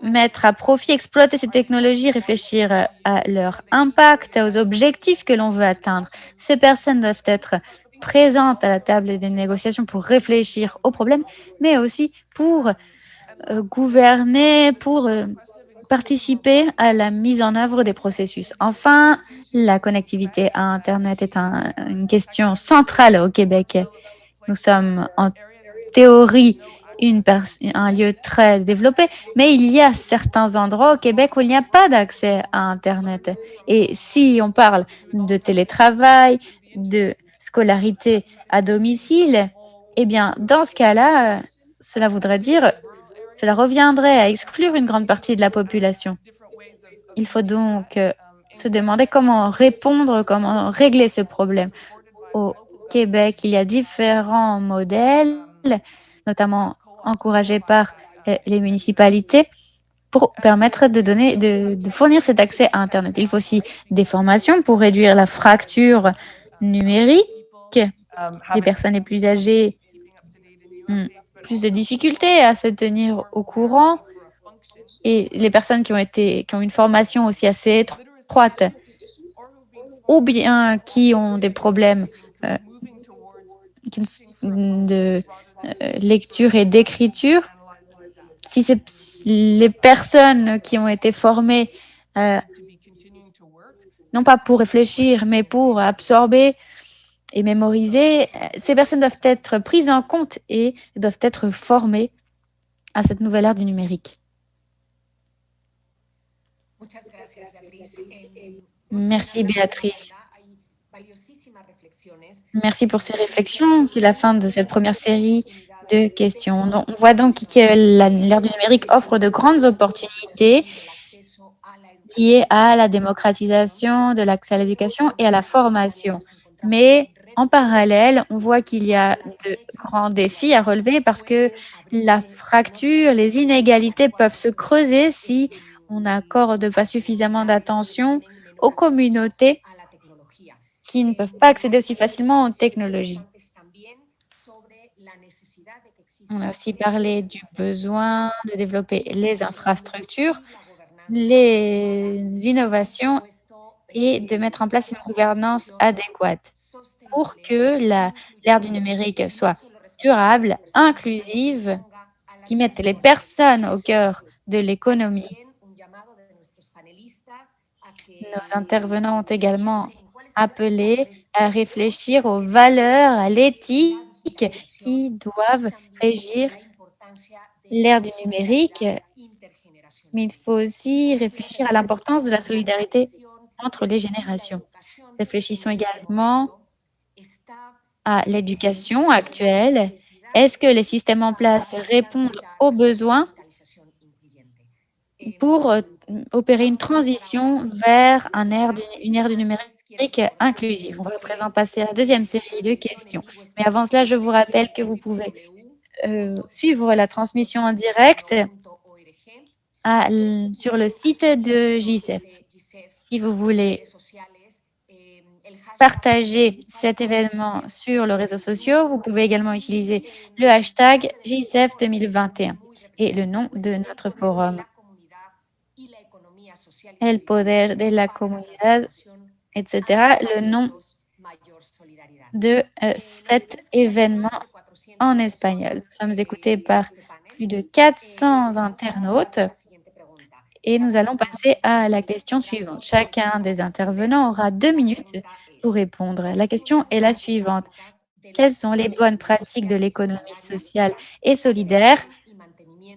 mettre à profit, exploiter ces technologies, réfléchir à leur impact, aux objectifs que l'on veut atteindre. Ces personnes doivent être présentes à la table des négociations pour réfléchir aux problèmes, mais aussi pour gouverner, pour participer à la mise en œuvre des processus. Enfin, la connectivité à Internet est une question centrale au Québec. Nous sommes en théorie un lieu très développé, mais il y a certains endroits au Québec où il n'y a pas d'accès à Internet. Et si on parle de télétravail, de scolarité à domicile, eh bien, dans ce cas-là, cela voudrait dire, cela reviendrait à exclure une grande partie de la population. Il faut donc se demander comment répondre, comment régler ce problème. Au Québec, il y a différents modèles, notamment encouragés par les municipalités, pour permettre de fournir cet accès à Internet. Il faut aussi des formations pour réduire la fracture numérique. Les personnes les plus âgées ont plus de difficultés à se tenir au courant et les personnes qui ont une formation aussi assez étroite ou bien qui ont des problèmes de lecture et d'écriture. Si c'est les personnes qui ont été formées, non pas pour réfléchir, mais pour absorber et mémoriser, ces personnes doivent être prises en compte et doivent être formées à cette nouvelle ère du numérique. Merci Béatrice. Merci pour ces réflexions. C'est la fin de cette première série de questions. Donc, on voit donc que l'ère du numérique offre de grandes opportunités liées à la démocratisation de l'accès à l'éducation et à la formation. Mais en parallèle, on voit qu'il y a de grands défis à relever parce que la fracture, les inégalités peuvent se creuser si on n'accorde pas suffisamment d'attention aux communautés qui ne peuvent pas accéder aussi facilement aux technologies. On a aussi parlé du besoin de développer les infrastructures, les innovations et de mettre en place une gouvernance adéquate pour que l'ère du numérique soit durable, inclusive, qui mette les personnes au cœur de l'économie. Nos intervenants ont également appelé à réfléchir aux valeurs, à l'éthique qui doivent régir l'ère du numérique, mais il faut aussi réfléchir à l'importance de la solidarité entre les générations. Réfléchissons également à l'éducation actuelle. Est-ce que les systèmes en place répondent aux besoins pour opérer une transition vers une ère du numérique inclusive? On va à présent passer à la deuxième série de questions. Mais avant cela, je vous rappelle que vous pouvez suivre la transmission en direct sur le site de JCEF. Si vous voulez partager cet événement sur les réseaux sociaux, vous pouvez également utiliser le hashtag JCEF 2021 et le nom de notre forum. El poder de la comunidad, etc. Le nom de cet événement en espagnol. Nous sommes écoutés par plus de 400 internautes et nous allons passer à la question suivante. Chacun des intervenants aura 2 minutes pour répondre. La question est la suivante. Quelles sont les bonnes pratiques de l'économie sociale et solidaire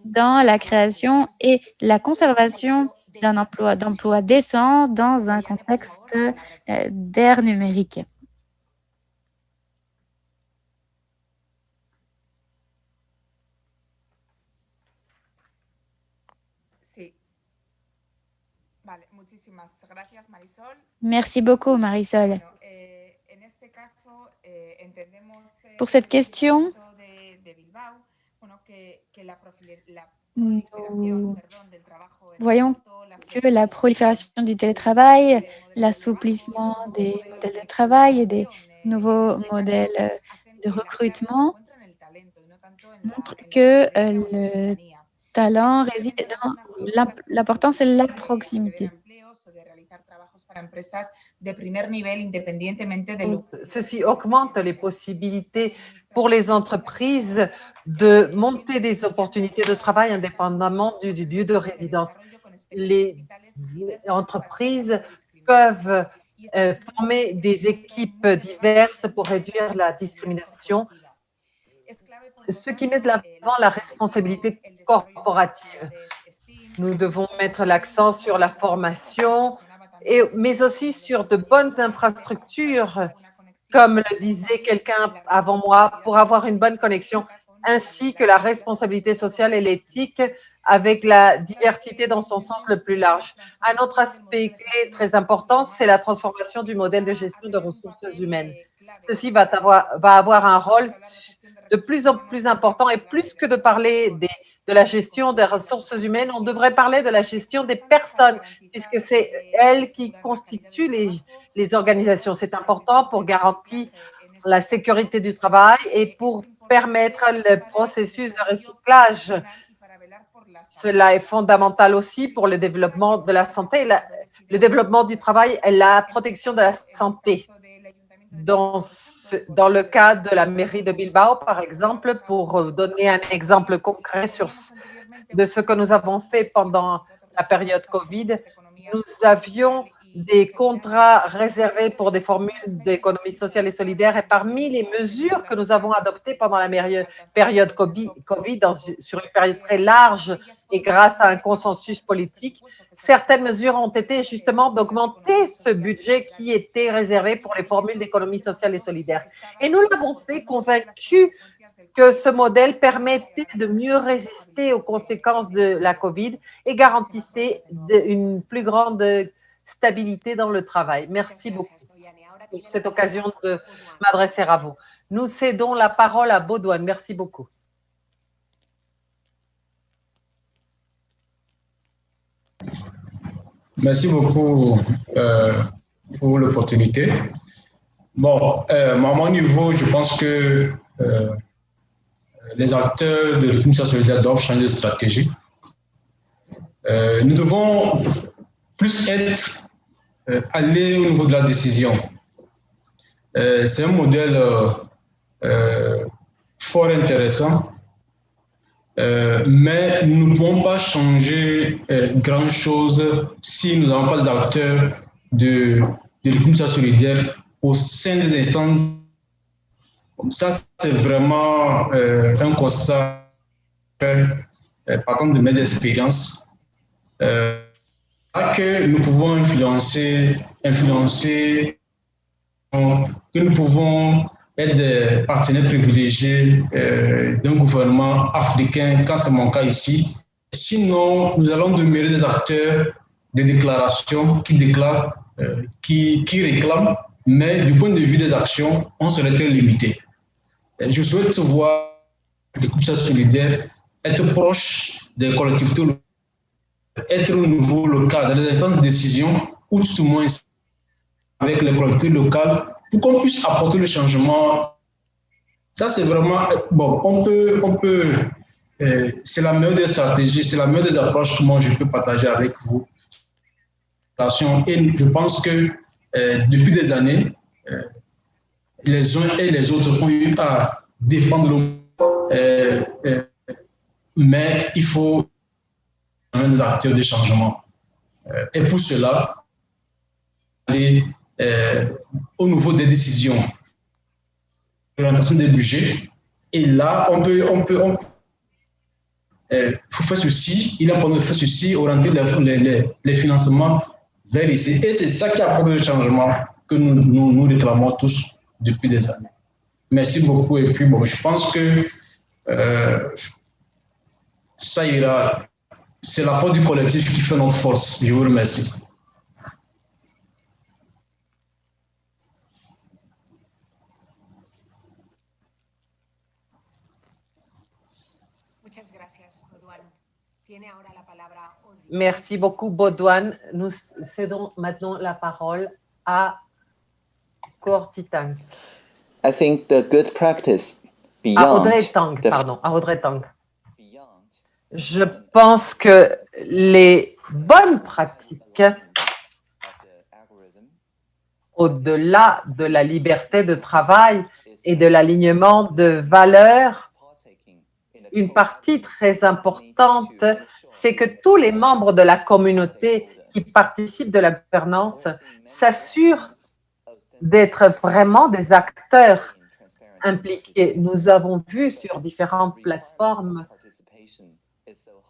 dans la création et la conservation d'emplois décents dans un contexte d'ère numérique? Merci beaucoup, Marisol. Pour cette question, nous voyons que la prolifération du télétravail, l'assouplissement des modèles de travail et des nouveau modèle de recrutement montre que le talent réside dans l'importance et la proximité. Ceci augmente les possibilités pour les entreprises de monter des opportunités de travail indépendamment du lieu de résidence. Les entreprises peuvent former des équipes diverses pour réduire la discrimination, ce qui met de l'avant la responsabilité corporative. Nous devons mettre l'accent sur la formation, mais aussi sur de bonnes infrastructures, comme le disait quelqu'un avant moi, pour avoir une bonne connexion, ainsi que la responsabilité sociale et l'éthique avec la diversité dans son sens le plus large. Un autre aspect clé très important, c'est la transformation du modèle de gestion de ressources humaines. Ceci va avoir un rôle de plus en plus important, et plus que de parler de la gestion des ressources humaines, on devrait parler de la gestion des personnes, puisque c'est elles qui constituent les organisations. C'est important pour garantir la sécurité du travail et pour permettre le processus de recyclage. Cela est fondamental aussi pour le développement de la santé, le développement du travail et la protection de la santé. Dans le cas de la mairie de Bilbao, par exemple, pour donner un exemple concret de ce que nous avons fait pendant la période Covid, nous avions des contrats réservés pour des formules d'économie sociale et solidaire, et parmi les mesures que nous avons adoptées pendant la période Covid, sur une période très large et grâce à un consensus politique, certaines mesures ont été justement d'augmenter ce budget qui était réservé pour les formules d'économie sociale et solidaire. Et nous l'avons fait convaincus que ce modèle permettait de mieux résister aux conséquences de la COVID et garantissait une plus grande stabilité dans le travail. Merci beaucoup pour cette occasion de m'adresser à vous. Nous cédons la parole à Baudouin. Merci beaucoup. Merci beaucoup pour l'opportunité. Bon, à mon niveau, je pense que les acteurs de l'économie solidaire doivent changer de stratégie. Nous devons plus être aller au niveau de la décision. C'est un modèle fort intéressant, mais nous ne pouvons pas changer grand-chose si nous n'avons pas d'acteurs de l'économie solidaire au sein des instances. Ça, c'est vraiment un constat partant de mes expériences que nous pouvons influencer, que nous pouvons être des partenaires privilégiés d'un gouvernement africain, quand c'est mon cas ici. Sinon, nous allons demeurer des acteurs de déclaration qui déclarent, qui réclament, mais du point de vue des actions, on serait très limité. Je souhaite voir l'économie solidaire être proche des collectivités locales, être au niveau local, dans les instances de décision, ou tout au moins avec les collectivités locales, pour qu'on puisse apporter le changement. Ça, c'est vraiment, bon, on peut c'est la meilleure des stratégies, c'est la meilleure des approches que moi je peux partager avec vous. Et je pense que depuis des années, les uns et les autres ont eu à défendre le mais il faut des acteurs de changement. Et pour cela, aller au niveau des décisions, l'orientation des budgets, et là, on peut faire ceci, il est important de faire ceci, orienter les financements vers ici. Et c'est ça qui apporte le changement que nous réclamons tous depuis des années. Merci beaucoup. Et puis, bon, je pense que ça ira. C'est la force du collectif qui fait notre force. Je vous remercie. Merci beaucoup, Baudouin. Nous cédons maintenant la parole à Courtitang. I think the good practice À Audrey beyond Tang, the pardon, à Audrey Tang. Je pense que les bonnes pratiques, au-delà de la liberté de travail et de l'alignement de valeurs, une partie très importante, c'est que tous les membres de la communauté qui participent de la gouvernance s'assurent d'être vraiment des acteurs impliqués. Nous avons vu sur différentes plateformes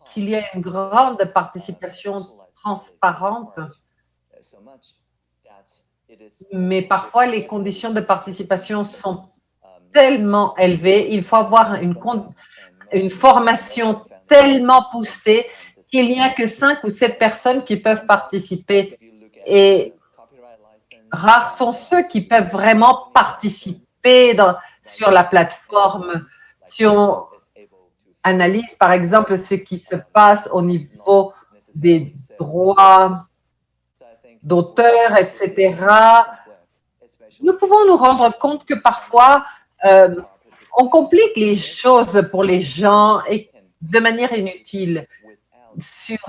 qu'il y a une grande participation transparente, mais parfois les conditions de participation sont tellement élevées, il faut avoir une formation tellement poussée qu'il n'y a que 5 ou 7 personnes qui peuvent participer. Et rares sont ceux qui peuvent vraiment participer sur la plateforme. Si on analyse, par exemple, ce qui se passe au niveau des droits d'auteur, etc., nous pouvons nous rendre compte que parfois, on complique les choses pour les gens et de manière inutile sur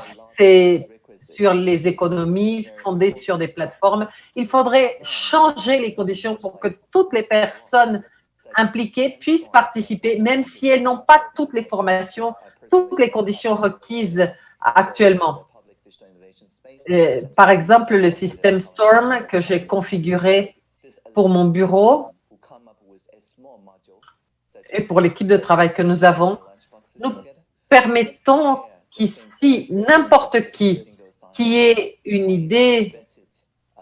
les économies fondées sur des plateformes. Il faudrait changer les conditions pour que toutes les personnes impliquées puissent participer, même si elles n'ont pas toutes les formations, toutes les conditions requises actuellement. Par exemple, le système STORM que j'ai configuré pour mon bureau et pour l'équipe de travail que nous avons, nous permettons qu'ici, n'importe qui ait une idée,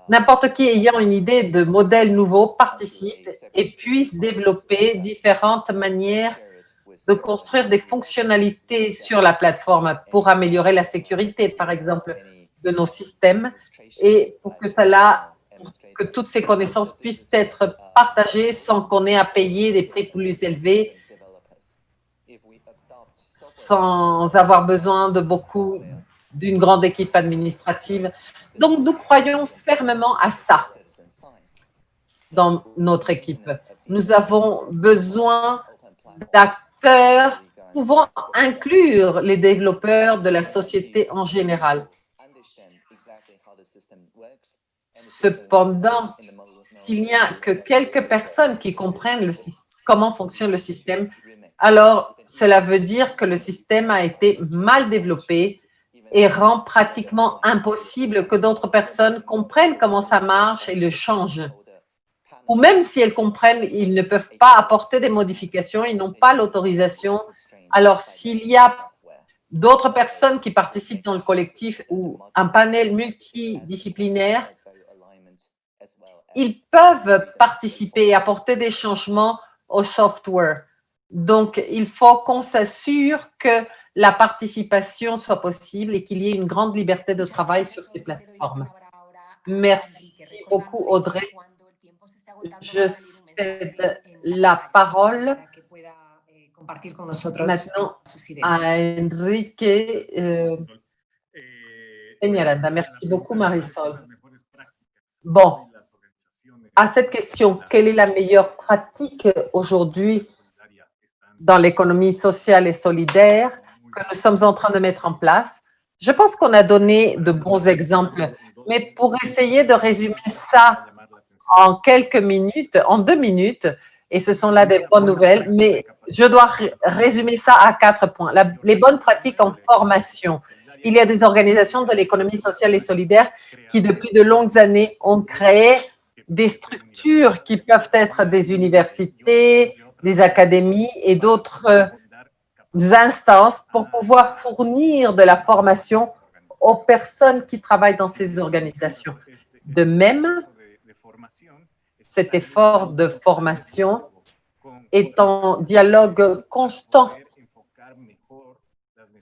n'importe qui ayant une idée de modèle nouveau participe et puisse développer différentes manières de construire des fonctionnalités sur la plateforme pour améliorer la sécurité, par exemple, de nos systèmes et pour que toutes ces connaissances puissent être partagées sans qu'on ait à payer des prix plus élevés, sans avoir besoin d'une grande équipe administrative. Donc, nous croyons fermement à ça dans notre équipe. Nous avons besoin d'acteurs pouvant inclure les développeurs de la société en général. Cependant, s'il n'y a que quelques personnes qui comprennent comment fonctionne le système, alors cela veut dire que le système a été mal développé et rend pratiquement impossible que d'autres personnes comprennent comment ça marche et le changent. Ou même si elles comprennent, ils ne peuvent pas apporter des modifications, ils n'ont pas l'autorisation. Alors, s'il y a d'autres personnes qui participent dans le collectif ou un panel multidisciplinaire, ils peuvent participer et apporter des changements au software. Donc, il faut qu'on s'assure que la participation soit possible et qu'il y ait une grande liberté de travail sur ces plateformes. Merci beaucoup, Audrey. Je cède la parole maintenant à Enrique Peñaranda. Merci beaucoup, Marisol. Bon, à cette question, quelle est la meilleure pratique aujourd'hui dans l'économie sociale et solidaire que nous sommes en train de mettre en place? Je pense qu'on a donné de bons exemples, mais pour essayer de résumer ça en quelques minutes, en 2 minutes, et ce sont là des bonnes nouvelles, mais je dois résumer ça à 4 points. Les bonnes pratiques en formation. Il y a des organisations de l'économie sociale et solidaire qui, depuis de longues années, ont créé des structures qui peuvent être des universités, des académies et d'autres instances pour pouvoir fournir de la formation aux personnes qui travaillent dans ces organisations. De même, cet effort de formation est en dialogue constant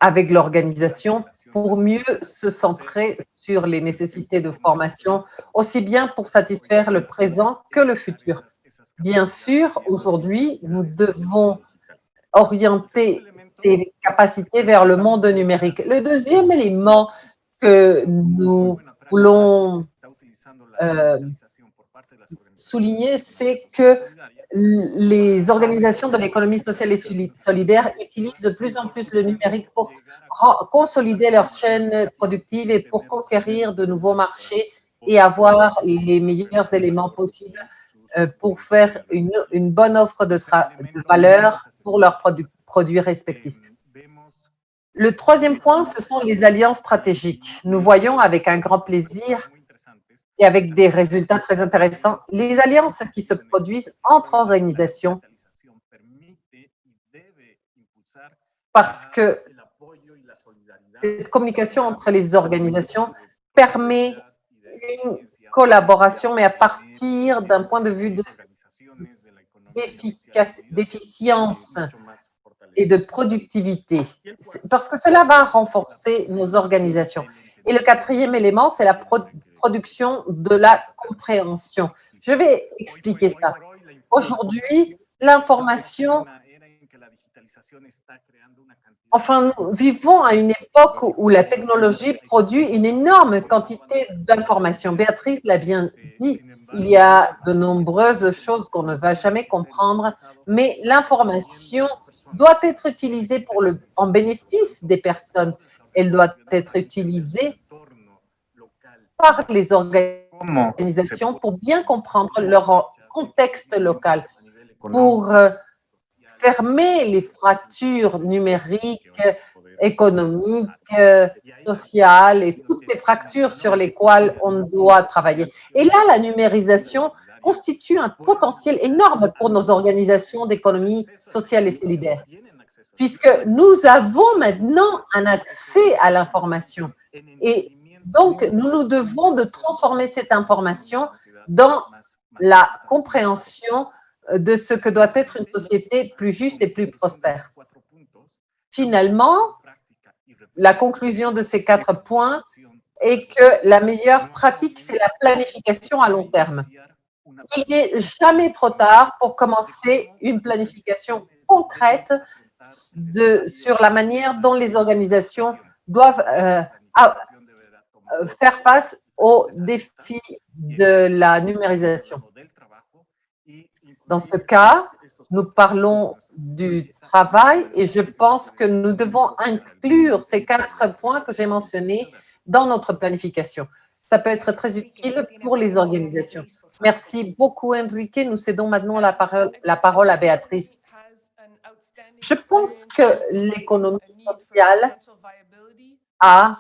avec l'organisation pour mieux se centrer sur les nécessités de formation, aussi bien pour satisfaire le présent que le futur. Bien sûr, aujourd'hui, nous devons orienter ces capacités vers le monde numérique. Le deuxième élément que nous voulons souligner, c'est que les organisations de l'économie sociale et solidaire utilisent de plus en plus le numérique pour consolider leur chaîne productive et pour conquérir de nouveaux marchés et avoir les meilleurs éléments possibles pour faire une bonne offre de valeur pour leurs produits respectifs. Le troisième point, ce sont les alliances stratégiques. Nous voyons avec un grand plaisir et avec des résultats très intéressants, les alliances qui se produisent entre organisations parce que cette communication entre les organisations permet une collaboration, mais à partir d'un point de vue d'efficience et de productivité, parce que cela va renforcer nos organisations. Et le quatrième élément, c'est la production de la compréhension. Je vais expliquer ça. Aujourd'hui, l'information, enfin, nous vivons à une époque où la technologie produit une énorme quantité d'informations. Béatrice l'a bien dit, il y a de nombreuses choses qu'on ne va jamais comprendre, mais l'information doit être utilisée en bénéfice des personnes. Elle doit être utilisée par les organisations pour bien comprendre leur contexte local, pour fermer les fractures numériques, économiques, sociales et toutes ces fractures sur lesquelles on doit travailler. Et là, la numérisation constitue un potentiel énorme pour nos organisations d'économie sociale et solidaire, puisque nous avons maintenant un accès à l'information. Et donc, nous devons de transformer cette information dans la compréhension de ce que doit être une société plus juste et plus prospère. Finalement, la conclusion de ces 4 points est que la meilleure pratique, c'est la planification à long terme. Il n'est jamais trop tard pour commencer une planification concrète sur la manière dont les organisations doivent faire face aux défis de la numérisation. Dans ce cas, nous parlons du travail et je pense que nous devons inclure ces 4 points que j'ai mentionnés dans notre planification. Ça peut être très utile pour les organisations. Merci beaucoup, Enrique. Nous cédons maintenant la parole à Béatrice. Je pense que l'économie sociale a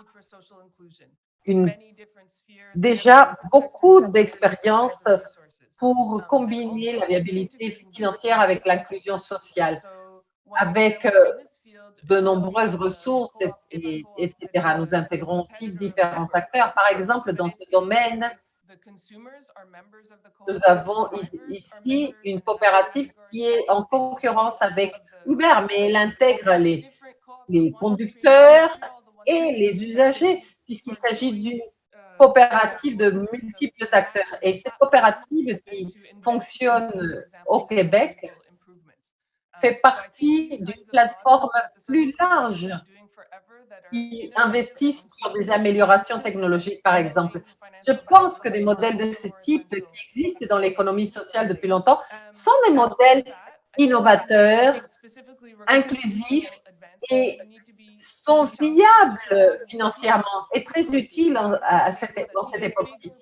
déjà beaucoup d'expérience pour combiner la viabilité financière avec l'inclusion sociale, avec de nombreuses ressources, etc. Nous intégrons aussi différents acteurs. Par exemple, dans ce domaine, nous avons ici une coopérative qui est en concurrence avec Uber, mais elle intègre les conducteurs et les usagers, puisqu'il s'agit d'une coopérative de multiples acteurs. Et cette coopérative qui fonctionne au Québec fait partie d'une plateforme plus large qui investit sur des améliorations technologiques, par exemple. Je pense que des modèles de ce type qui existent dans l'économie sociale depuis longtemps sont des modèles innovateurs, inclusifs et sont viables financièrement et très utiles dans cette époque-ci.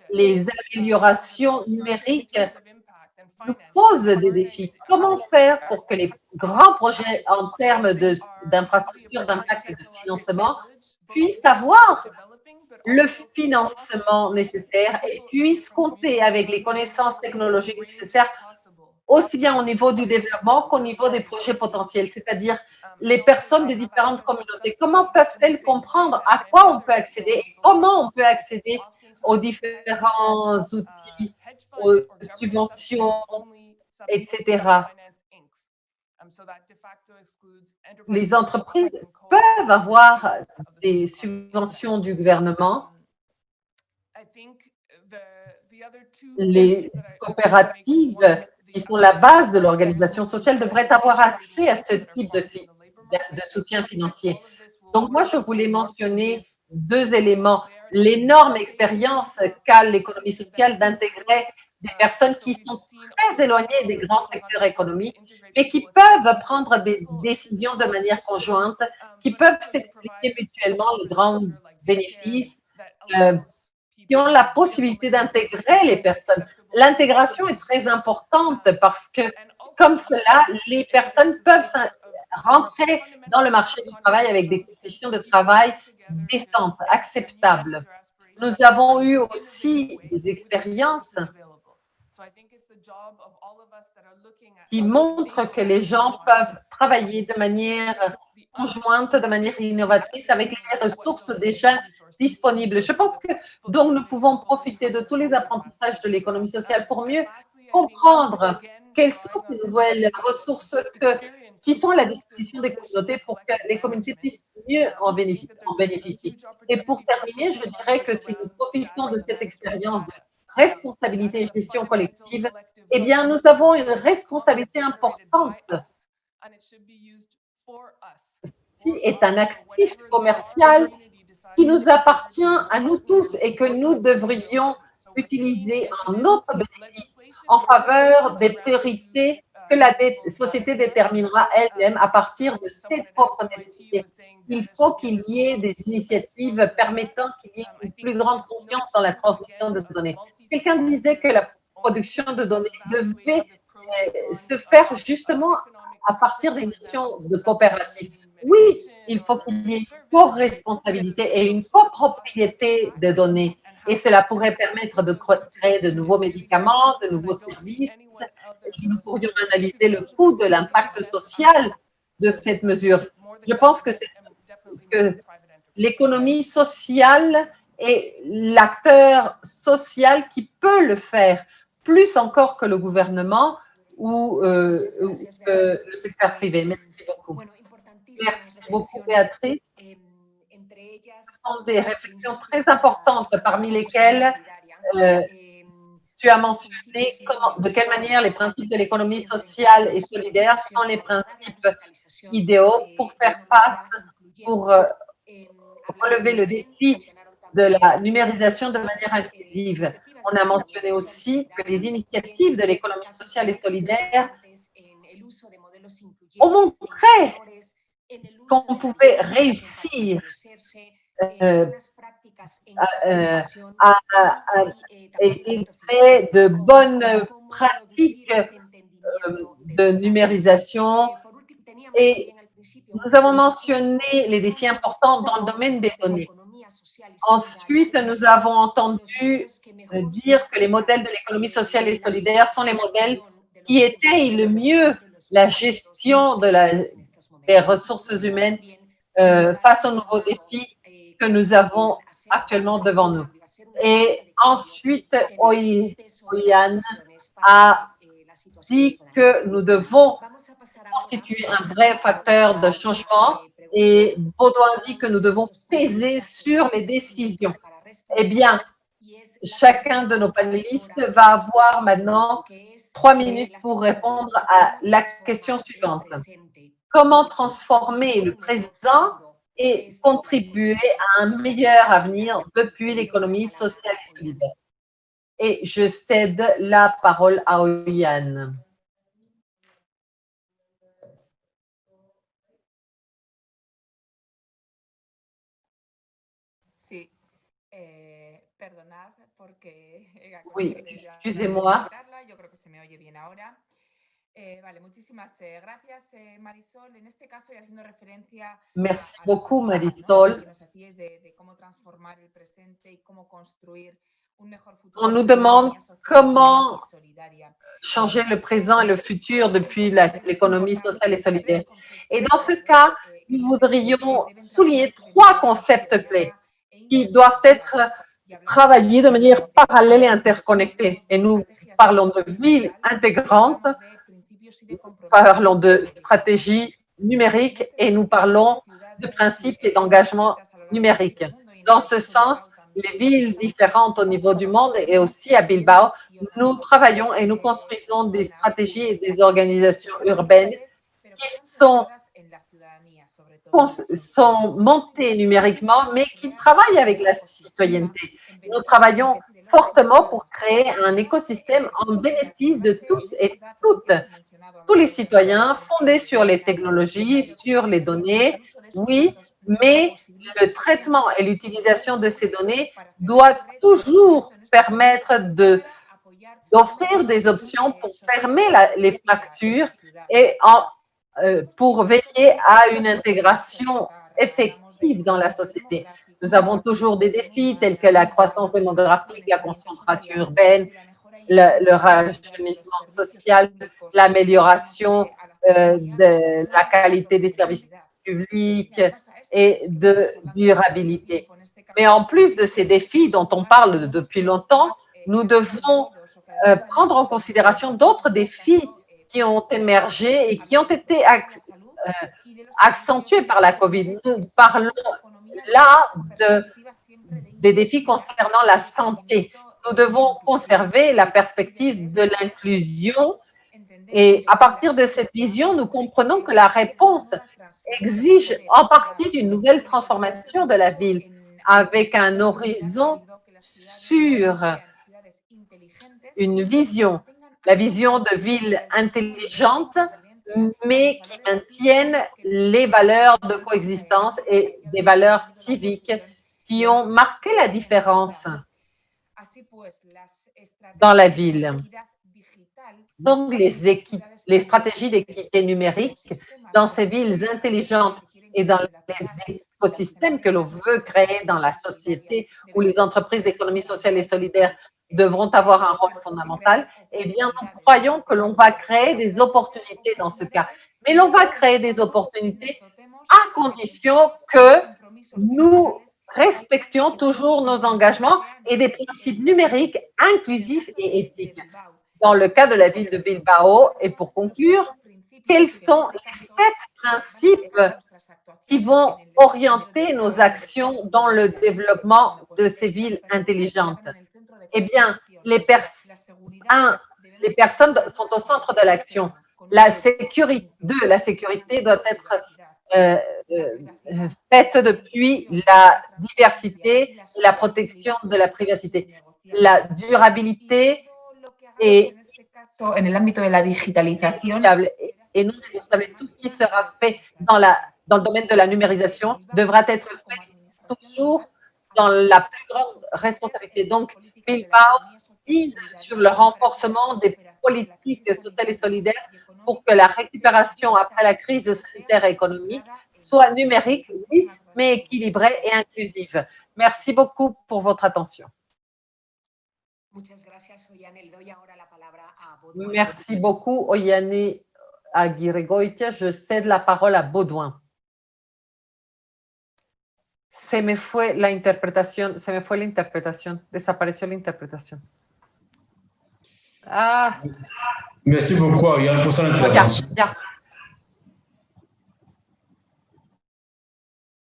Les améliorations numériques nous posent des défis. Comment faire pour que les grands projets en termes d'infrastructures, d'impact et de financement puissent avoir le financement nécessaire et puissent compter avec les connaissances technologiques nécessaires aussi bien au niveau du développement qu'au niveau des projets potentiels, c'est-à-dire les personnes des différentes communautés. Comment peuvent-elles comprendre à quoi on peut accéder et comment on peut accéder aux différents outils, aux subventions, etc. Les entreprises peuvent avoir des subventions du gouvernement. Les coopératives qui sont la base de l'organisation sociale devraient avoir accès à ce type de soutien financier. Donc, moi, je voulais mentionner 2 éléments. L'énorme expérience qu'a l'économie sociale d'intégrer des personnes qui sont très éloignées des grands secteurs économiques, mais qui peuvent prendre des décisions de manière conjointe, qui peuvent s'expliquer mutuellement les grands bénéfices, qui ont la possibilité d'intégrer les personnes. L'intégration est très importante parce que, comme cela, les personnes peuvent rentrer dans le marché du travail avec des conditions de travail décentes, acceptables. Nous avons eu aussi des expériences qui montrent que les gens peuvent travailler de manière conjointe, de manière innovatrice avec les ressources déjà disponibles. Je pense que donc nous pouvons profiter de tous les apprentissages de l'économie sociale pour mieux comprendre quelles sont ces nouvelles ressources qui sont à la disposition des communautés pour que les communautés puissent mieux en bénéficier. Et pour terminer, je dirais que si nous profitons de cette expérience de responsabilité et gestion collective, eh bien, nous avons une responsabilité importante. Ceci est un actif commercial qui nous appartient à nous tous et que nous devrions utiliser en notre bénéfice en faveur des priorités que la société déterminera elle-même à partir de ses propres nécessités. Il faut qu'il y ait des initiatives permettant qu'il y ait une plus grande confiance dans la transmission de données. Quelqu'un disait que la production de données devait se faire justement à partir des missions de coopératives. Oui, il faut qu'il y ait une co-responsabilité et une copropriété de données. Et cela pourrait permettre de créer de nouveaux médicaments, de nouveaux services. Et nous pourrions analyser le coût de l'impact social de cette mesure. Je pense que l'économie sociale est l'acteur social qui peut le faire, plus encore que le gouvernement ou que le secteur privé. Merci beaucoup. Merci beaucoup, Béatrice. Ce sont des réflexions très importantes, parmi lesquelles tu as mentionné de quelle manière les principes de l'économie sociale et solidaire sont les principes idéaux pour faire face, pour relever le défi de la numérisation de manière inclusive. On a mentionné aussi que les initiatives de l'économie sociale et solidaire ont montré qu'on pouvait réussir et créer de bonnes pratiques de numérisation. Et nous avons mentionné les défis importants dans le domaine des données. Ensuite, nous avons entendu dire que les modèles de l'économie sociale et solidaire sont les modèles qui étayent le mieux la gestion des ressources humaines face aux nouveaux défis que nous avons actuellement devant nous. Et ensuite, Oyan a dit que nous devons constituer un vrai facteur de changement et Baudouin dit que nous devons peser sur les décisions. Eh bien, chacun de nos panélistes va avoir maintenant 3 minutes pour répondre à la question suivante. Comment transformer le présent et contribuer à un meilleur avenir depuis l'économie sociale et solidaire? Et je cède la parole à Oyan. Oui, excusez-moi. Merci beaucoup, Marisol. On nous demande comment changer le présent et le futur depuis l'économie sociale et solidaire. Et dans ce cas, nous voudrions souligner 3 concepts clés qui doivent être travaillés de manière parallèle et interconnectée. Et nous parlons de ville intégrante, nous parlons de stratégie numérique et nous parlons de principes et d'engagement numérique. Dans ce sens, les villes différentes au niveau du monde et aussi à Bilbao, nous travaillons et nous construisons des stratégies et des organisations urbaines qui sont montées numériquement, mais qui travaillent avec la citoyenneté. Nous travaillons fortement pour créer un écosystème en bénéfice de tous et toutes, tous les citoyens, fondé sur les technologies, sur les données, oui, mais le traitement et l'utilisation de ces données doit toujours permettre d'offrir des options pour fermer les fractures et pour veiller à une intégration effective dans la société. Nous avons toujours des défis tels que la croissance démographique, la concentration urbaine, le rajeunissement social, l'amélioration de la qualité des services publics et de durabilité. Mais en plus de ces défis dont on parle depuis longtemps, nous devons prendre en considération d'autres défis qui ont émergé et qui ont été accentués par la COVID. Nous parlons là des défis concernant la santé. Nous devons conserver la perspective de l'inclusion et à partir de cette vision, nous comprenons que la réponse exige en partie d'une nouvelle transformation de la ville avec un horizon sur une vision, la vision de ville intelligente, mais qui maintiennent les valeurs de coexistence et des valeurs civiques qui ont marqué la différence dans la ville. Donc, les stratégies d'équité numérique dans ces villes intelligentes et dans les écosystèmes que l'on veut créer dans la société où les entreprises d'économie sociale et solidaire devront avoir un rôle fondamental, eh bien, nous croyons que l'on va créer des opportunités dans ce cas. Mais l'on va créer des opportunités à condition que nous respections toujours nos engagements et des principes numériques inclusifs et éthiques. Dans le cas de la ville de Bilbao, et pour conclure, quels sont les 7 principes qui vont orienter nos actions dans le développement de ces villes intelligentes? Eh bien, les personnes sont au centre de l'action. La sécurité doit être faite depuis la diversité et la protection de la privacité. La durabilité et en el ámbito de la digitalización. Et non négociable. Tout ce qui sera fait dans le domaine de la numérisation devra être fait toujours dans la plus grande responsabilité. Donc, Bilbao mise sur le renforcement des politiques sociales et solidaires pour que la récupération après la crise sanitaire et économique soit numérique, oui, mais équilibrée et inclusive. Merci beaucoup pour votre attention. Merci beaucoup, Oyane Aguirregoitia. Je cède la parole à Baudouin. Se me fue la interpretación, desapareció la interpretación. Ah. Merci beaucoup, Oyane, pour son intervention.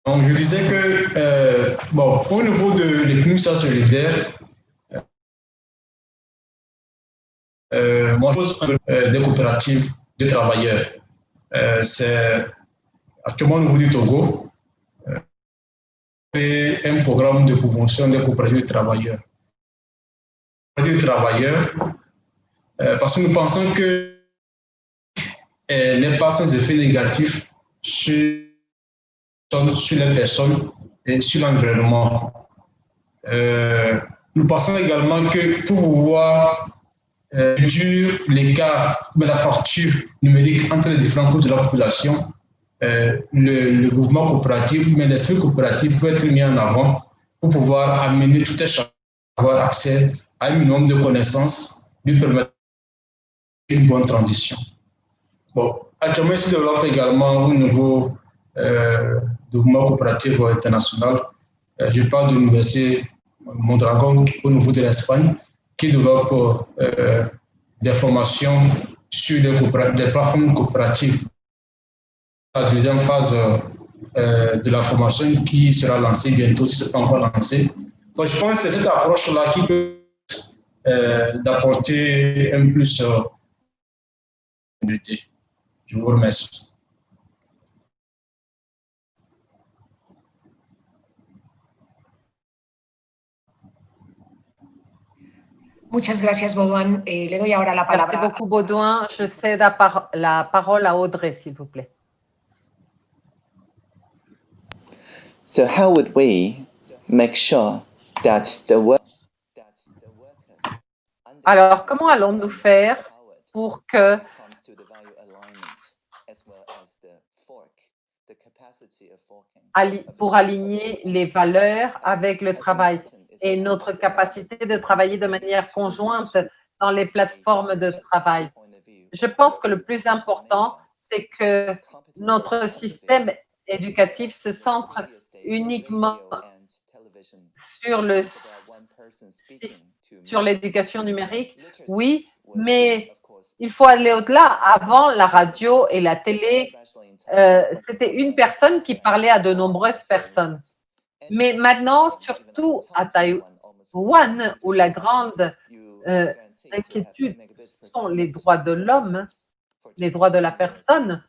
Donc, je disais que, bon, au niveau de l'économie sociale solidaire, moi, je pose des coopératives de travailleurs. C'est actuellement au niveau du Togo un programme de promotion des coopératives de travailleurs. Parce que nous pensons que n'est pas sans effet négatif sur les personnes et sur l'environnement. Nous pensons également que pour pouvoir réduire l'écart de la fracture numérique entre les différentes couches de la population, le mouvement coopératif, mais l'esprit coopératif peut être mis en avant pour pouvoir amener tout un chacun à avoir accès à un minimum de connaissances, lui permettre une bonne transition. Bon, actuellement, il se développe également au niveau du mouvement coopératif international. Je parle de l'université Mondragon au niveau de l'Espagne, qui développe des formations sur des plateformes coopératives. La deuxième phase de la formation qui sera lancée bientôt, si ce n'est pas encore lancé. Donc, je pense que c'est cette approche-là qui peut d'apporter un plus de Je vous remercie. Muchas gracias, Baudouin. Le doy ahora la Merci palabra. beaucoup, Baudouin. Je cède la parole à Audrey, s'il vous plaît. So how would we make sure that the workers Alors, comment allons-nous faire pour que pour aligner les valeurs avec le travail et notre capacité de travailler de manière conjointe dans les plateformes de travail? Je pense que le plus important, c'est que notre système éducatif se centre uniquement sur l'éducation numérique, oui, mais il faut aller au-delà. Avant, la radio et la télé, c'était une personne qui parlait à de nombreuses personnes. Mais maintenant, surtout à Taïwan, où la grande inquiétude sont les droits de l'homme, les droits de la personne,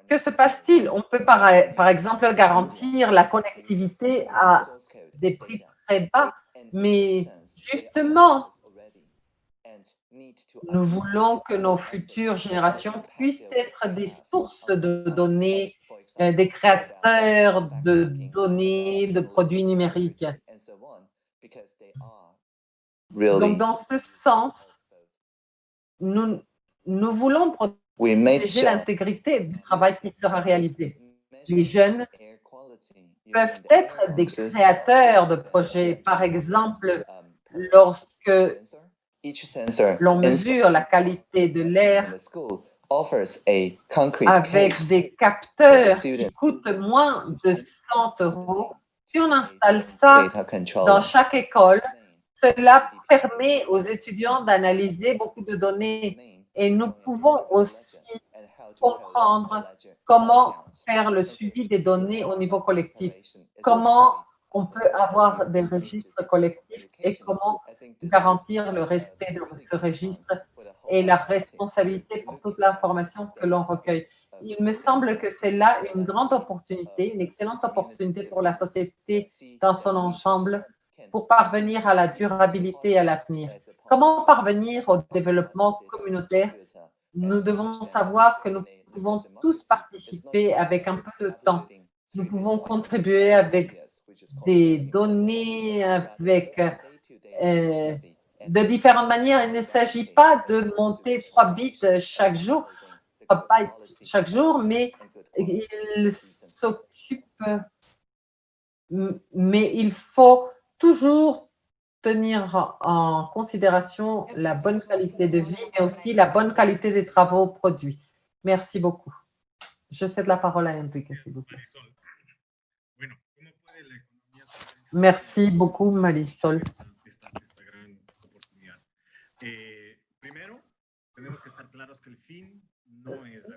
que se passe-t-il? On peut par exemple garantir la connectivité à des prix très bas, mais justement, nous voulons que nos futures générations puissent être des sources de données, des créateurs de données, de produits numériques. Donc, dans ce sens, nous voulons protéger l'intégrité du travail qui sera réalisé. Les jeunes peuvent être des créateurs de projets. Par exemple, lorsque l'on mesure la qualité de l'air avec des capteurs qui coûtent moins de 100 €, si on installe ça dans chaque école, cela permet aux étudiants d'analyser beaucoup de données. Et nous pouvons aussi comprendre comment faire le suivi des données au niveau collectif, comment on peut avoir des registres collectifs et comment garantir le respect de ce registre et la responsabilité pour toute l'information que l'on recueille. Il me semble que c'est là une grande opportunité, une excellente opportunité pour la société dans son ensemble pour parvenir à la durabilité et à l'avenir. Comment parvenir au développement communautaire? Nous devons savoir que nous pouvons tous participer avec un peu de temps. Nous pouvons contribuer avec des données, avec de différentes manières. Il ne s'agit pas de monter 3 bits chaque jour, 3 bytes chaque jour, mais il s'occupe, mais il faut toujours tenir en considération la bonne qualité de vie, mais aussi la bonne qualité des travaux produits. Merci beaucoup. Je cède la parole à Enrique, s'il vous plaît. Merci beaucoup, Marisol.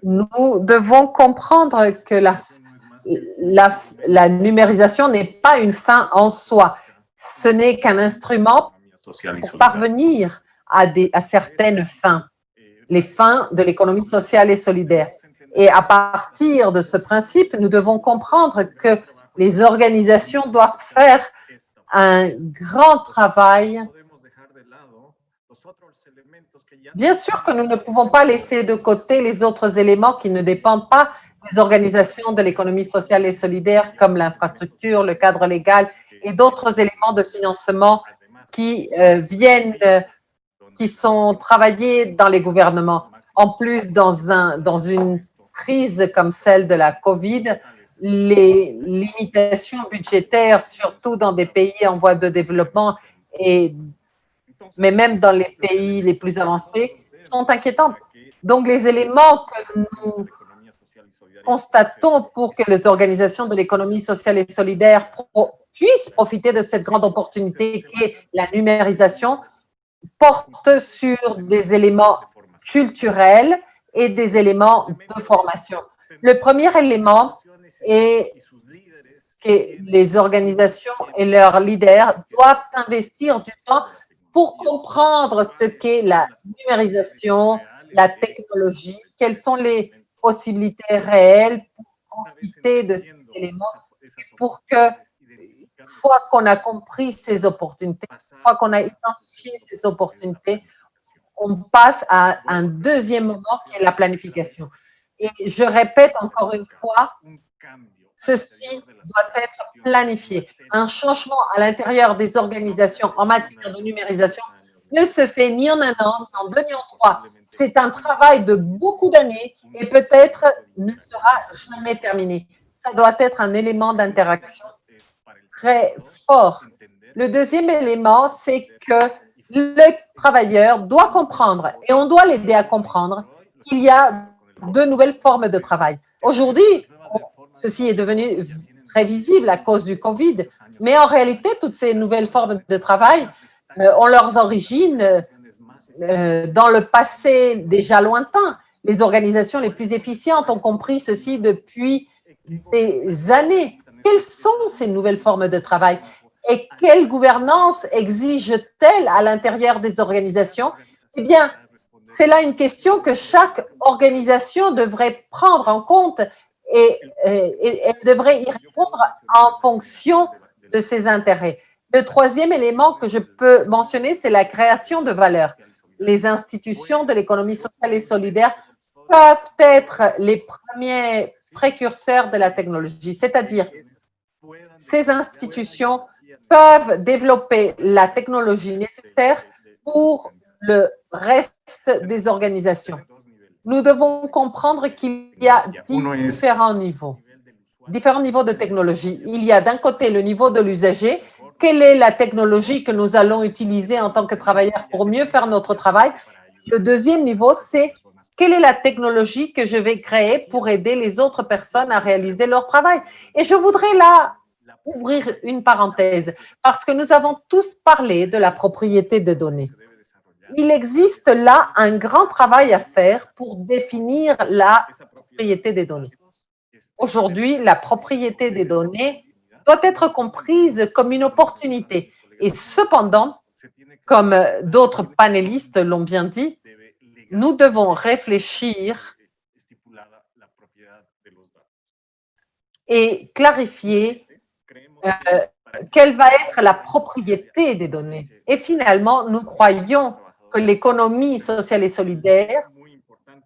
Nous devons comprendre que la numérisation n'est pas une fin en soi. Ce n'est qu'un instrument pour parvenir à certaines fins, les fins de l'économie sociale et solidaire. Et à partir de ce principe, nous devons comprendre que les organisations doivent faire un grand travail. Bien sûr que nous ne pouvons pas laisser de côté les autres éléments qui ne dépendent pas des organisations de l'économie sociale et solidaire comme l'infrastructure, le cadre légal et d'autres éléments de financement qui qui sont travaillés dans les gouvernements. En plus, dans une crise comme celle de la COVID, les limitations budgétaires, surtout dans des pays en voie de développement, mais même dans les pays les plus avancés, sont inquiétantes. Donc, les éléments que nous constatons pour que les organisations de l'économie sociale et solidaire puissent profiter de cette grande opportunité qu'est la numérisation portent sur des éléments culturels et des éléments de formation. Le premier élément est que les organisations et leurs leaders doivent investir du temps pour comprendre ce qu'est la numérisation, la technologie, quelles sont les possibilités réelles pour profiter de ces éléments, pour que fois qu'on a compris ces opportunités, une fois qu'on a identifié ces opportunités, on passe à un deuxième moment qui est la planification. Et je répète encore une fois, ceci doit être planifié. Un changement à l'intérieur des organisations en matière de numérisation ne se fait ni en un an, ni en deux, ni en trois. C'est un travail de beaucoup d'années et peut-être ne sera jamais terminé. Ça doit être un élément d'interaction très fort. Le deuxième élément, c'est que le travailleur doit comprendre, et on doit l'aider à comprendre, qu'il y a de nouvelles formes de travail. Aujourd'hui, ceci est devenu très visible à cause du COVID, mais en réalité, toutes ces nouvelles formes de travail ont leurs origines dans le passé déjà lointain. Les organisations les plus efficientes ont compris ceci depuis des années. Quelles sont ces nouvelles formes de travail et quelle gouvernance exige-t-elle à l'intérieur des organisations? Eh bien, c'est là une question que chaque organisation devrait prendre en compte et elle devrait y répondre en fonction de ses intérêts. Le troisième élément que je peux mentionner, c'est la création de valeur. Les institutions de l'économie sociale et solidaire peuvent être les premiers précurseurs de la technologie, c'est-à-dire ces institutions peuvent développer la technologie nécessaire pour le reste des organisations. Nous devons comprendre qu'il y a différents niveaux de technologie. Il y a d'un côté le niveau de l'usager. Quelle est la technologie que nous allons utiliser en tant que travailleurs pour mieux faire notre travail? Le deuxième niveau, c'est quelle est la technologie que je vais créer pour aider les autres personnes à réaliser leur travail? Et je voudrais là ouvrir une parenthèse parce que nous avons tous parlé de la propriété des données. Il existe là un grand travail à faire pour définir la propriété des données. Aujourd'hui, la propriété des données doit être comprise comme une opportunité. Et cependant, comme d'autres panélistes l'ont bien dit, nous devons réfléchir et clarifier quelle va être la propriété des données. Et finalement, nous croyons que l'économie sociale et solidaire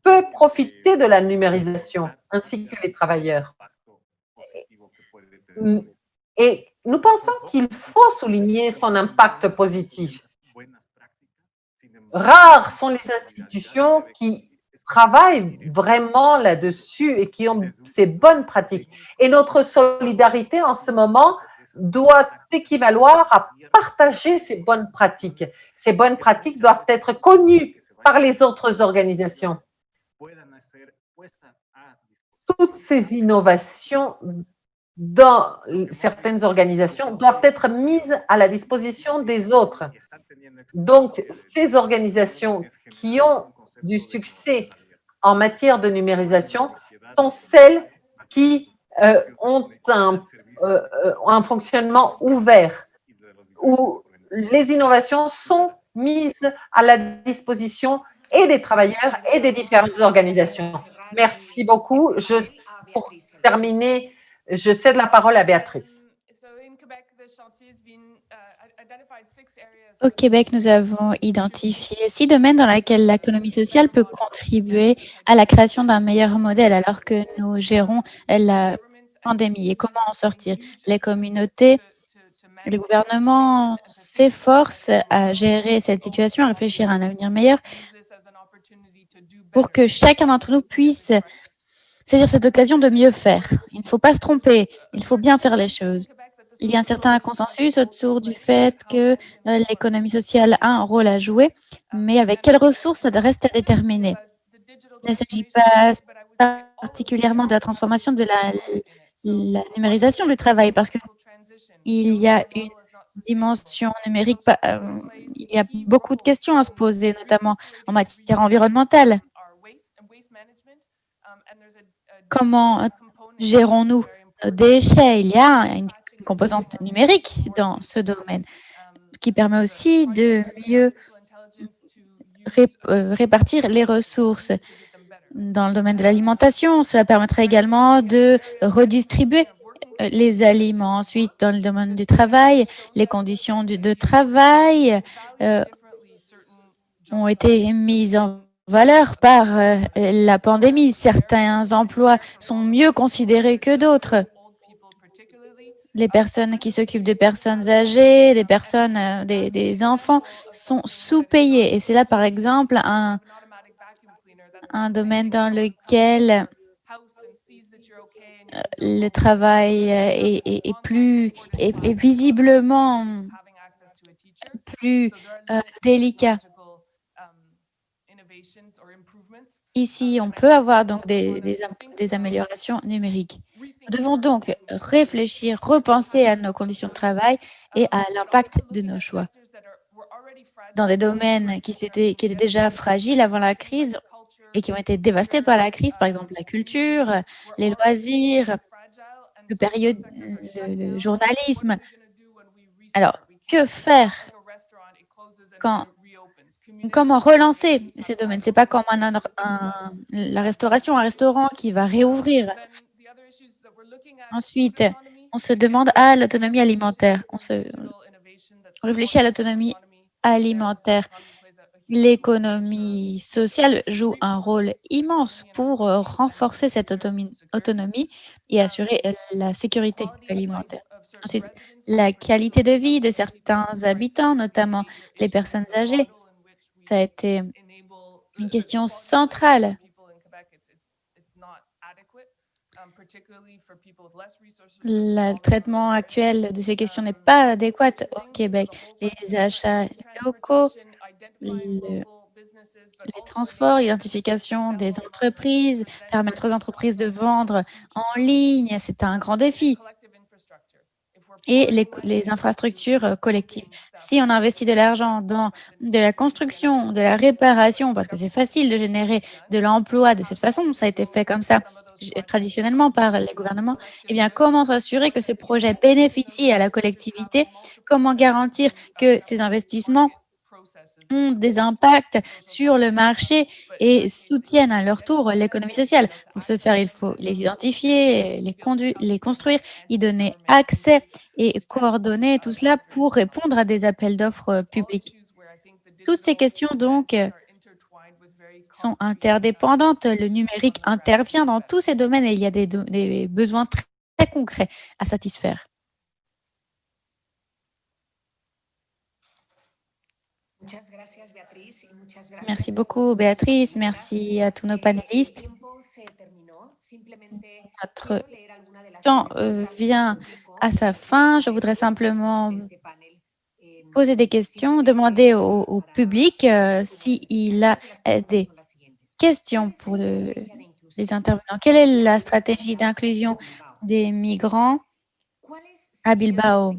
peut profiter de la numérisation, ainsi que les travailleurs. Et nous pensons qu'il faut souligner son impact positif. Rares sont les institutions qui travaillent vraiment là-dessus et qui ont ces bonnes pratiques. Et notre solidarité en ce moment doit équivaloir à partager ces bonnes pratiques. Ces bonnes pratiques doivent être connues par les autres organisations. Toutes ces innovations dans certaines organisations doivent être mises à la disposition des autres. Donc, ces organisations qui ont du succès en matière de numérisation sont celles qui ont un fonctionnement ouvert, où les innovations sont mises à la disposition et des travailleurs et des différentes organisations. Merci beaucoup. Pour terminer, je cède la parole à Béatrice. Au Québec, nous avons identifié 6 domaines dans lesquels l'économie sociale peut contribuer à la création d'un meilleur modèle alors que nous gérons la pandémie. Et comment en sortir? Les communautés, les gouvernements s'efforcent à gérer cette situation, à réfléchir à un avenir meilleur pour que chacun d'entre nous puisse saisir cette occasion de mieux faire. Il ne faut pas se tromper, il faut bien faire les choses. Il y a un certain consensus autour du fait que l'économie sociale a un rôle à jouer, mais avec quelles ressources, ça reste à déterminer. Il ne s'agit pas particulièrement de la transformation de la numérisation du travail, parce qu'il y a une dimension numérique, il y a beaucoup de questions à se poser, notamment en matière environnementale. Comment gérons-nous nos déchets? Il y a une composante numérique dans ce domaine qui permet aussi de mieux répartir les ressources. Dans le domaine de l'alimentation, cela permettrait également de redistribuer les aliments. Ensuite, dans le domaine du travail, les conditions de travail ont été mises en valeur par la pandémie. Certains emplois sont mieux considérés que d'autres. Les personnes qui s'occupent de personnes âgées, des personnes, des enfants sont sous-payées. Et c'est là, par exemple, un domaine dans lequel le travail est visiblement plus délicat. Ici, on peut avoir donc des améliorations numériques. Nous devons donc réfléchir, repenser à nos conditions de travail et à l'impact de nos choix. Dans des domaines qui étaient déjà fragiles avant la crise et qui ont été dévastés par la crise, par exemple la culture, les loisirs, le journalisme. Alors, que faire comment relancer ces domaines? Ce n'est pas comme la restauration, un restaurant qui va réouvrir. Ensuite, on se demande à l'autonomie alimentaire. On réfléchit à l'autonomie alimentaire. L'économie sociale joue un rôle immense pour renforcer cette autonomie et assurer la sécurité alimentaire. Ensuite, la qualité de vie de certains habitants, notamment les personnes âgées, ça a été une question centrale. Le traitement actuel de ces questions n'est pas adéquat au Québec. Les achats locaux, les transports, l'identification des entreprises, permettre aux entreprises de vendre en ligne, c'est un grand défi. Et les infrastructures collectives. Si on investit de l'argent dans de la construction, de la réparation, parce que c'est facile de générer de l'emploi de cette façon, ça a été fait comme ça traditionnellement par les gouvernements, eh bien, comment s'assurer que ces projets bénéficient à la collectivité? Comment garantir que ces investissements ont des impacts sur le marché et soutiennent à leur tour l'économie sociale. Pour ce faire, il faut les identifier, les construire, y donner accès et coordonner tout cela pour répondre à des appels d'offres publics. Toutes ces questions, donc, sont interdépendantes. Le numérique intervient dans tous ces domaines et il y a des besoins très, très concrets à satisfaire. Merci beaucoup, Béatrice. Merci à tous nos panélistes. Notre temps vient à sa fin. Je voudrais simplement poser des questions, demander au public s'il a des questions pour les intervenants. Quelle est la stratégie d'inclusion des migrants à Bilbao?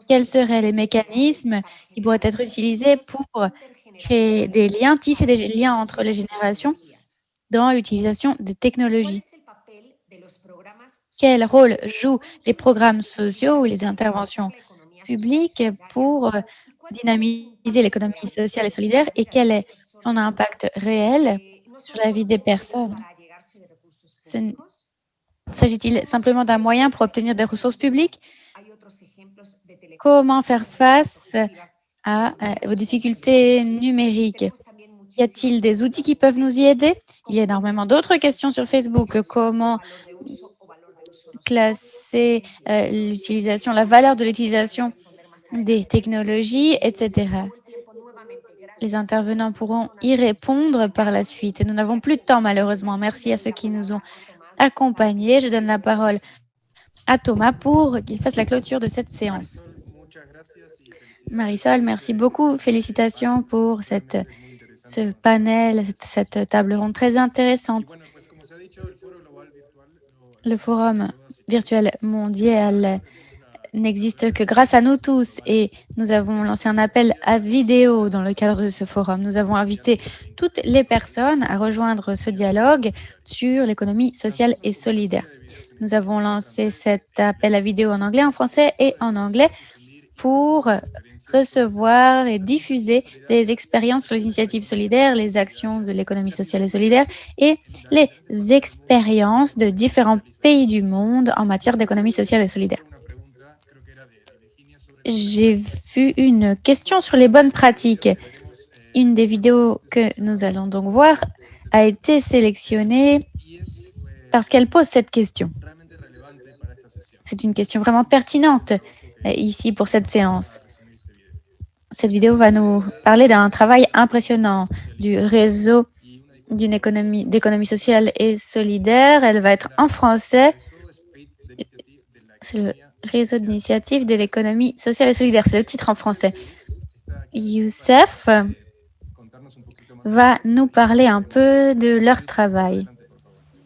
Quels seraient les mécanismes qui pourraient être utilisés pour créer des liens, tisser des liens entre les générations dans l'utilisation des technologies? Quel rôle jouent les programmes sociaux ou les interventions publiques pour dynamiser l'économie sociale et solidaire et quel est son impact réel sur la vie des personnes? S'agit-il simplement d'un moyen pour obtenir des ressources publiques? Comment faire face aux difficultés numériques? Y a-t-il des outils qui peuvent nous y aider? Il y a énormément d'autres questions sur Facebook. Comment classer l'utilisation, la valeur de l'utilisation des technologies, etc. Les intervenants pourront y répondre par la suite. Et nous n'avons plus de temps, malheureusement. Merci à ceux qui nous ont accompagnés. Je donne la parole à Thomas pour qu'il fasse la clôture de cette séance. Marisol, merci beaucoup. Félicitations pour ce panel, cette table ronde très intéressante. Le forum virtuel mondial n'existe que grâce à nous tous et nous avons lancé un appel à vidéo dans le cadre de ce forum. Nous avons invité toutes les personnes à rejoindre ce dialogue sur l'économie sociale et solidaire. Nous avons lancé cet appel à vidéo en anglais, en français et en anglais pour recevoir et diffuser des expériences sur les initiatives solidaires, les actions de l'économie sociale et solidaire et les expériences de différents pays du monde en matière d'économie sociale et solidaire. J'ai vu une question sur les bonnes pratiques. Une des vidéos que nous allons donc voir a été sélectionnée parce qu'elle pose cette question. C'est une question vraiment pertinente ici pour cette séance. Cette vidéo va nous parler d'un travail impressionnant du réseau d'économie sociale et solidaire. Elle va être en français. C'est le réseau d'initiative de l'économie sociale et solidaire. C'est le titre en français. Youssef va nous parler un peu de leur travail.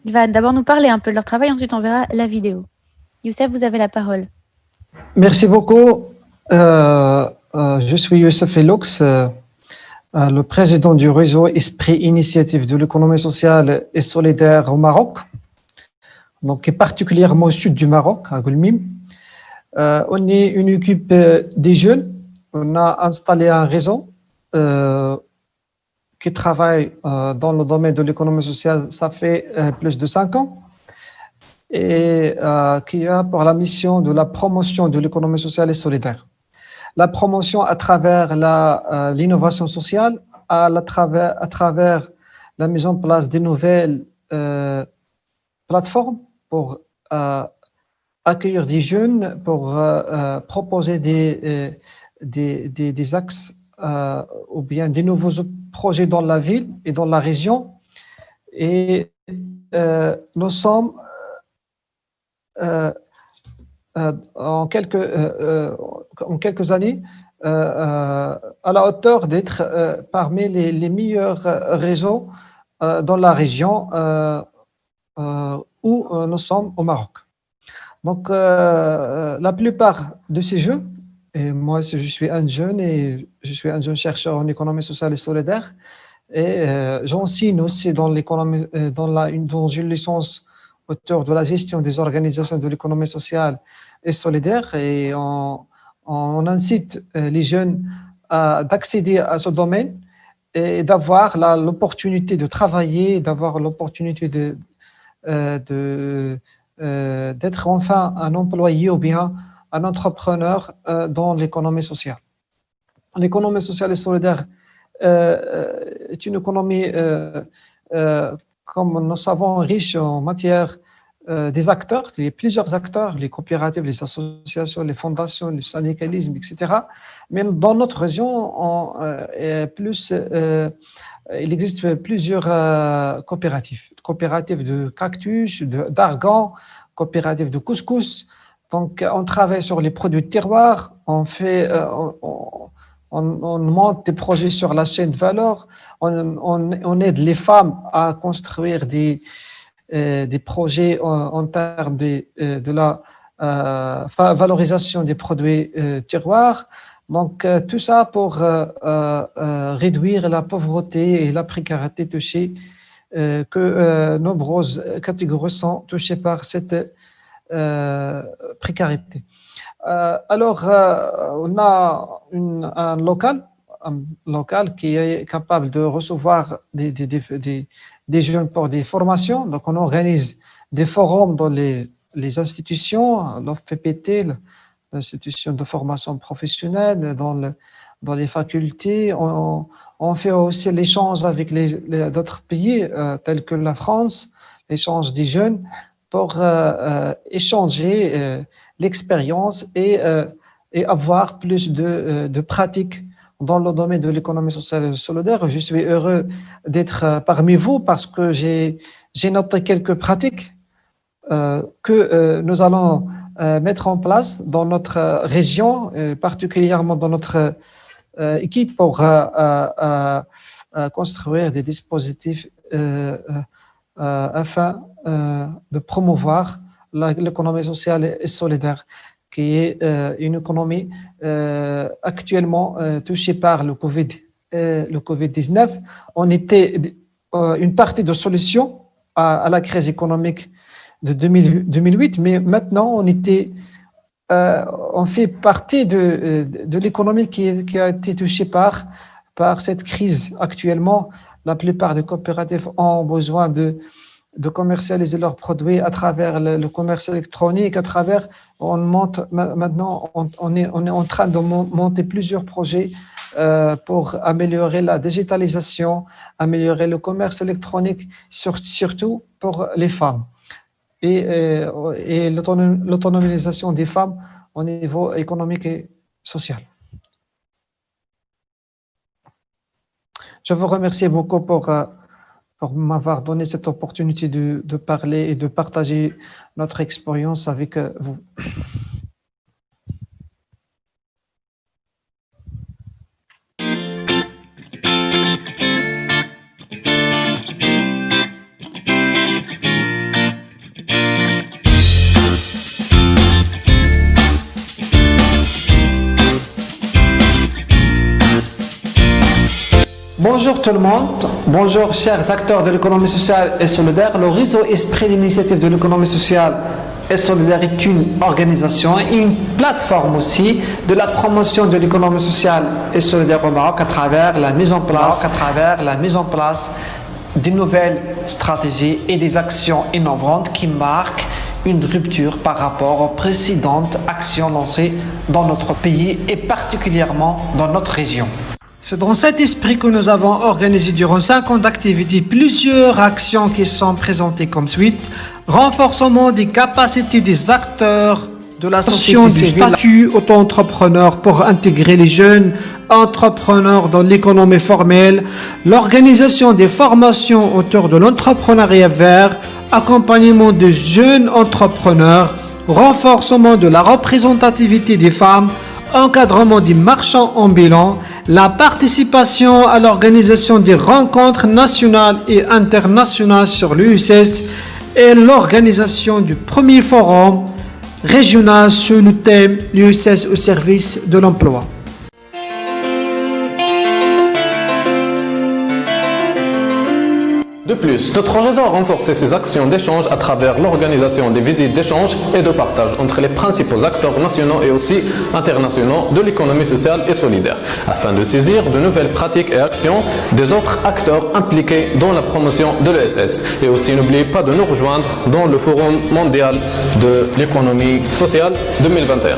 Il va d'abord nous parler un peu de leur travail, ensuite on verra la vidéo. Youssef, vous avez la parole. Merci beaucoup. Je suis Youssef Elox, le président du réseau Esprit Initiative de l'économie sociale et solidaire au Maroc, donc particulièrement au sud du Maroc, à Goulmim. On est une équipe des jeunes. On a installé un réseau qui travaille dans le domaine de l'économie sociale, ça fait plus de 5 ans, et qui a pour la mission de la promotion de l'économie sociale et solidaire. La promotion à travers l'innovation sociale, à travers la mise en place des nouvelles plateformes pour accueillir des jeunes, pour proposer des axes ou bien des nouveaux projets dans la ville et dans la région. Et nous sommes en quelques années à la hauteur d'être parmi les meilleurs réseaux dans la région où nous sommes au Maroc. Donc, la plupart de ces jeux, et moi je suis un jeune chercheur en économie sociale et solidaire, et j'enseigne aussi dans l'économie, dans une licence autour de la gestion des organisations de l'économie sociale et solidaire, et on incite les jeunes d'accéder à ce domaine et d'avoir l'opportunité de travailler, d'avoir l'opportunité d'être enfin un employé ou bien un entrepreneur dans l'économie sociale. L'économie sociale et solidaire est une économie, comme nous savons, riche en matière des acteurs, il y a plusieurs acteurs, les coopératives, les associations, les fondations, le syndicalisme, etc. Mais dans notre région, il existe plusieurs coopératives. Coopératives de cactus, d'argan, coopératives de couscous. Donc, on travaille sur les produits de terroir, on monte des projets sur la chaîne de valeur, on aide les femmes à construire des projets en termes de la valorisation des produits terroirs. Donc, tout ça pour réduire la pauvreté et la précarité touchée, que nombreuses catégories sont touchées par cette précarité. Alors, on a un local qui est capable de recevoir des jeunes pour des formations. Donc, on organise des forums dans les institutions, l'OFPPT, l'institution de formation professionnelle, dans les facultés. On fait aussi l'échange avec d'autres pays, tels que la France, l'échange des jeunes, pour échanger l'expérience et avoir plus de pratiques dans le domaine de l'économie sociale et solidaire. Je suis heureux d'être parmi vous parce que j'ai noté quelques pratiques que nous allons mettre en place dans notre région, particulièrement dans notre équipe, pour construire des dispositifs afin de promouvoir l'économie sociale et solidaire, qui est une économie actuellement touchée par le Covid-19. On était une partie de solution à la crise économique de 2008, mais maintenant on était on fait partie de l'économie qui a été touchée par cette crise. Actuellement, la plupart des coopératives ont besoin de commercialiser leurs produits à travers le commerce électronique, maintenant, on est en train de monter plusieurs projets pour améliorer la digitalisation, améliorer le commerce électronique, surtout pour les femmes. Et l'autonomisation des femmes au niveau économique et social. Je vous remercie beaucoup pour m'avoir donné cette opportunité de parler et de partager notre expérience avec vous. Bonjour tout le monde, bonjour chers acteurs de l'économie sociale et solidaire. Le réseau Esprit d'initiative de l'économie sociale et solidaire est une organisation et une plateforme aussi de la promotion de l'économie sociale et solidaire au Maroc à travers la mise en place de nouvelles stratégies et des actions innovantes qui marquent une rupture par rapport aux précédentes actions lancées dans notre pays et particulièrement dans notre région. C'est dans cet esprit que nous avons organisé durant 5 ans d'activité plusieurs actions qui sont présentées comme suite: renforcement des capacités des acteurs de la société civile, du statut auto-entrepreneur pour intégrer les jeunes entrepreneurs dans l'économie formelle, l'organisation des formations autour de l'entrepreneuriat vert, accompagnement de jeunes entrepreneurs, renforcement de la représentativité des femmes, encadrement des marchands ambulants, la participation à l'organisation des rencontres nationales et internationales sur l'USS et l'organisation du premier forum régional sur le thème l'USS au service de l'emploi. De plus, notre réseau a renforcé ses actions d'échange à travers l'organisation des visites d'échange et de partage entre les principaux acteurs nationaux et aussi internationaux de l'économie sociale et solidaire, afin de saisir de nouvelles pratiques et actions des autres acteurs impliqués dans la promotion de l'ESS. Et aussi, n'oubliez pas de nous rejoindre dans le Forum mondial de l'économie sociale 2021.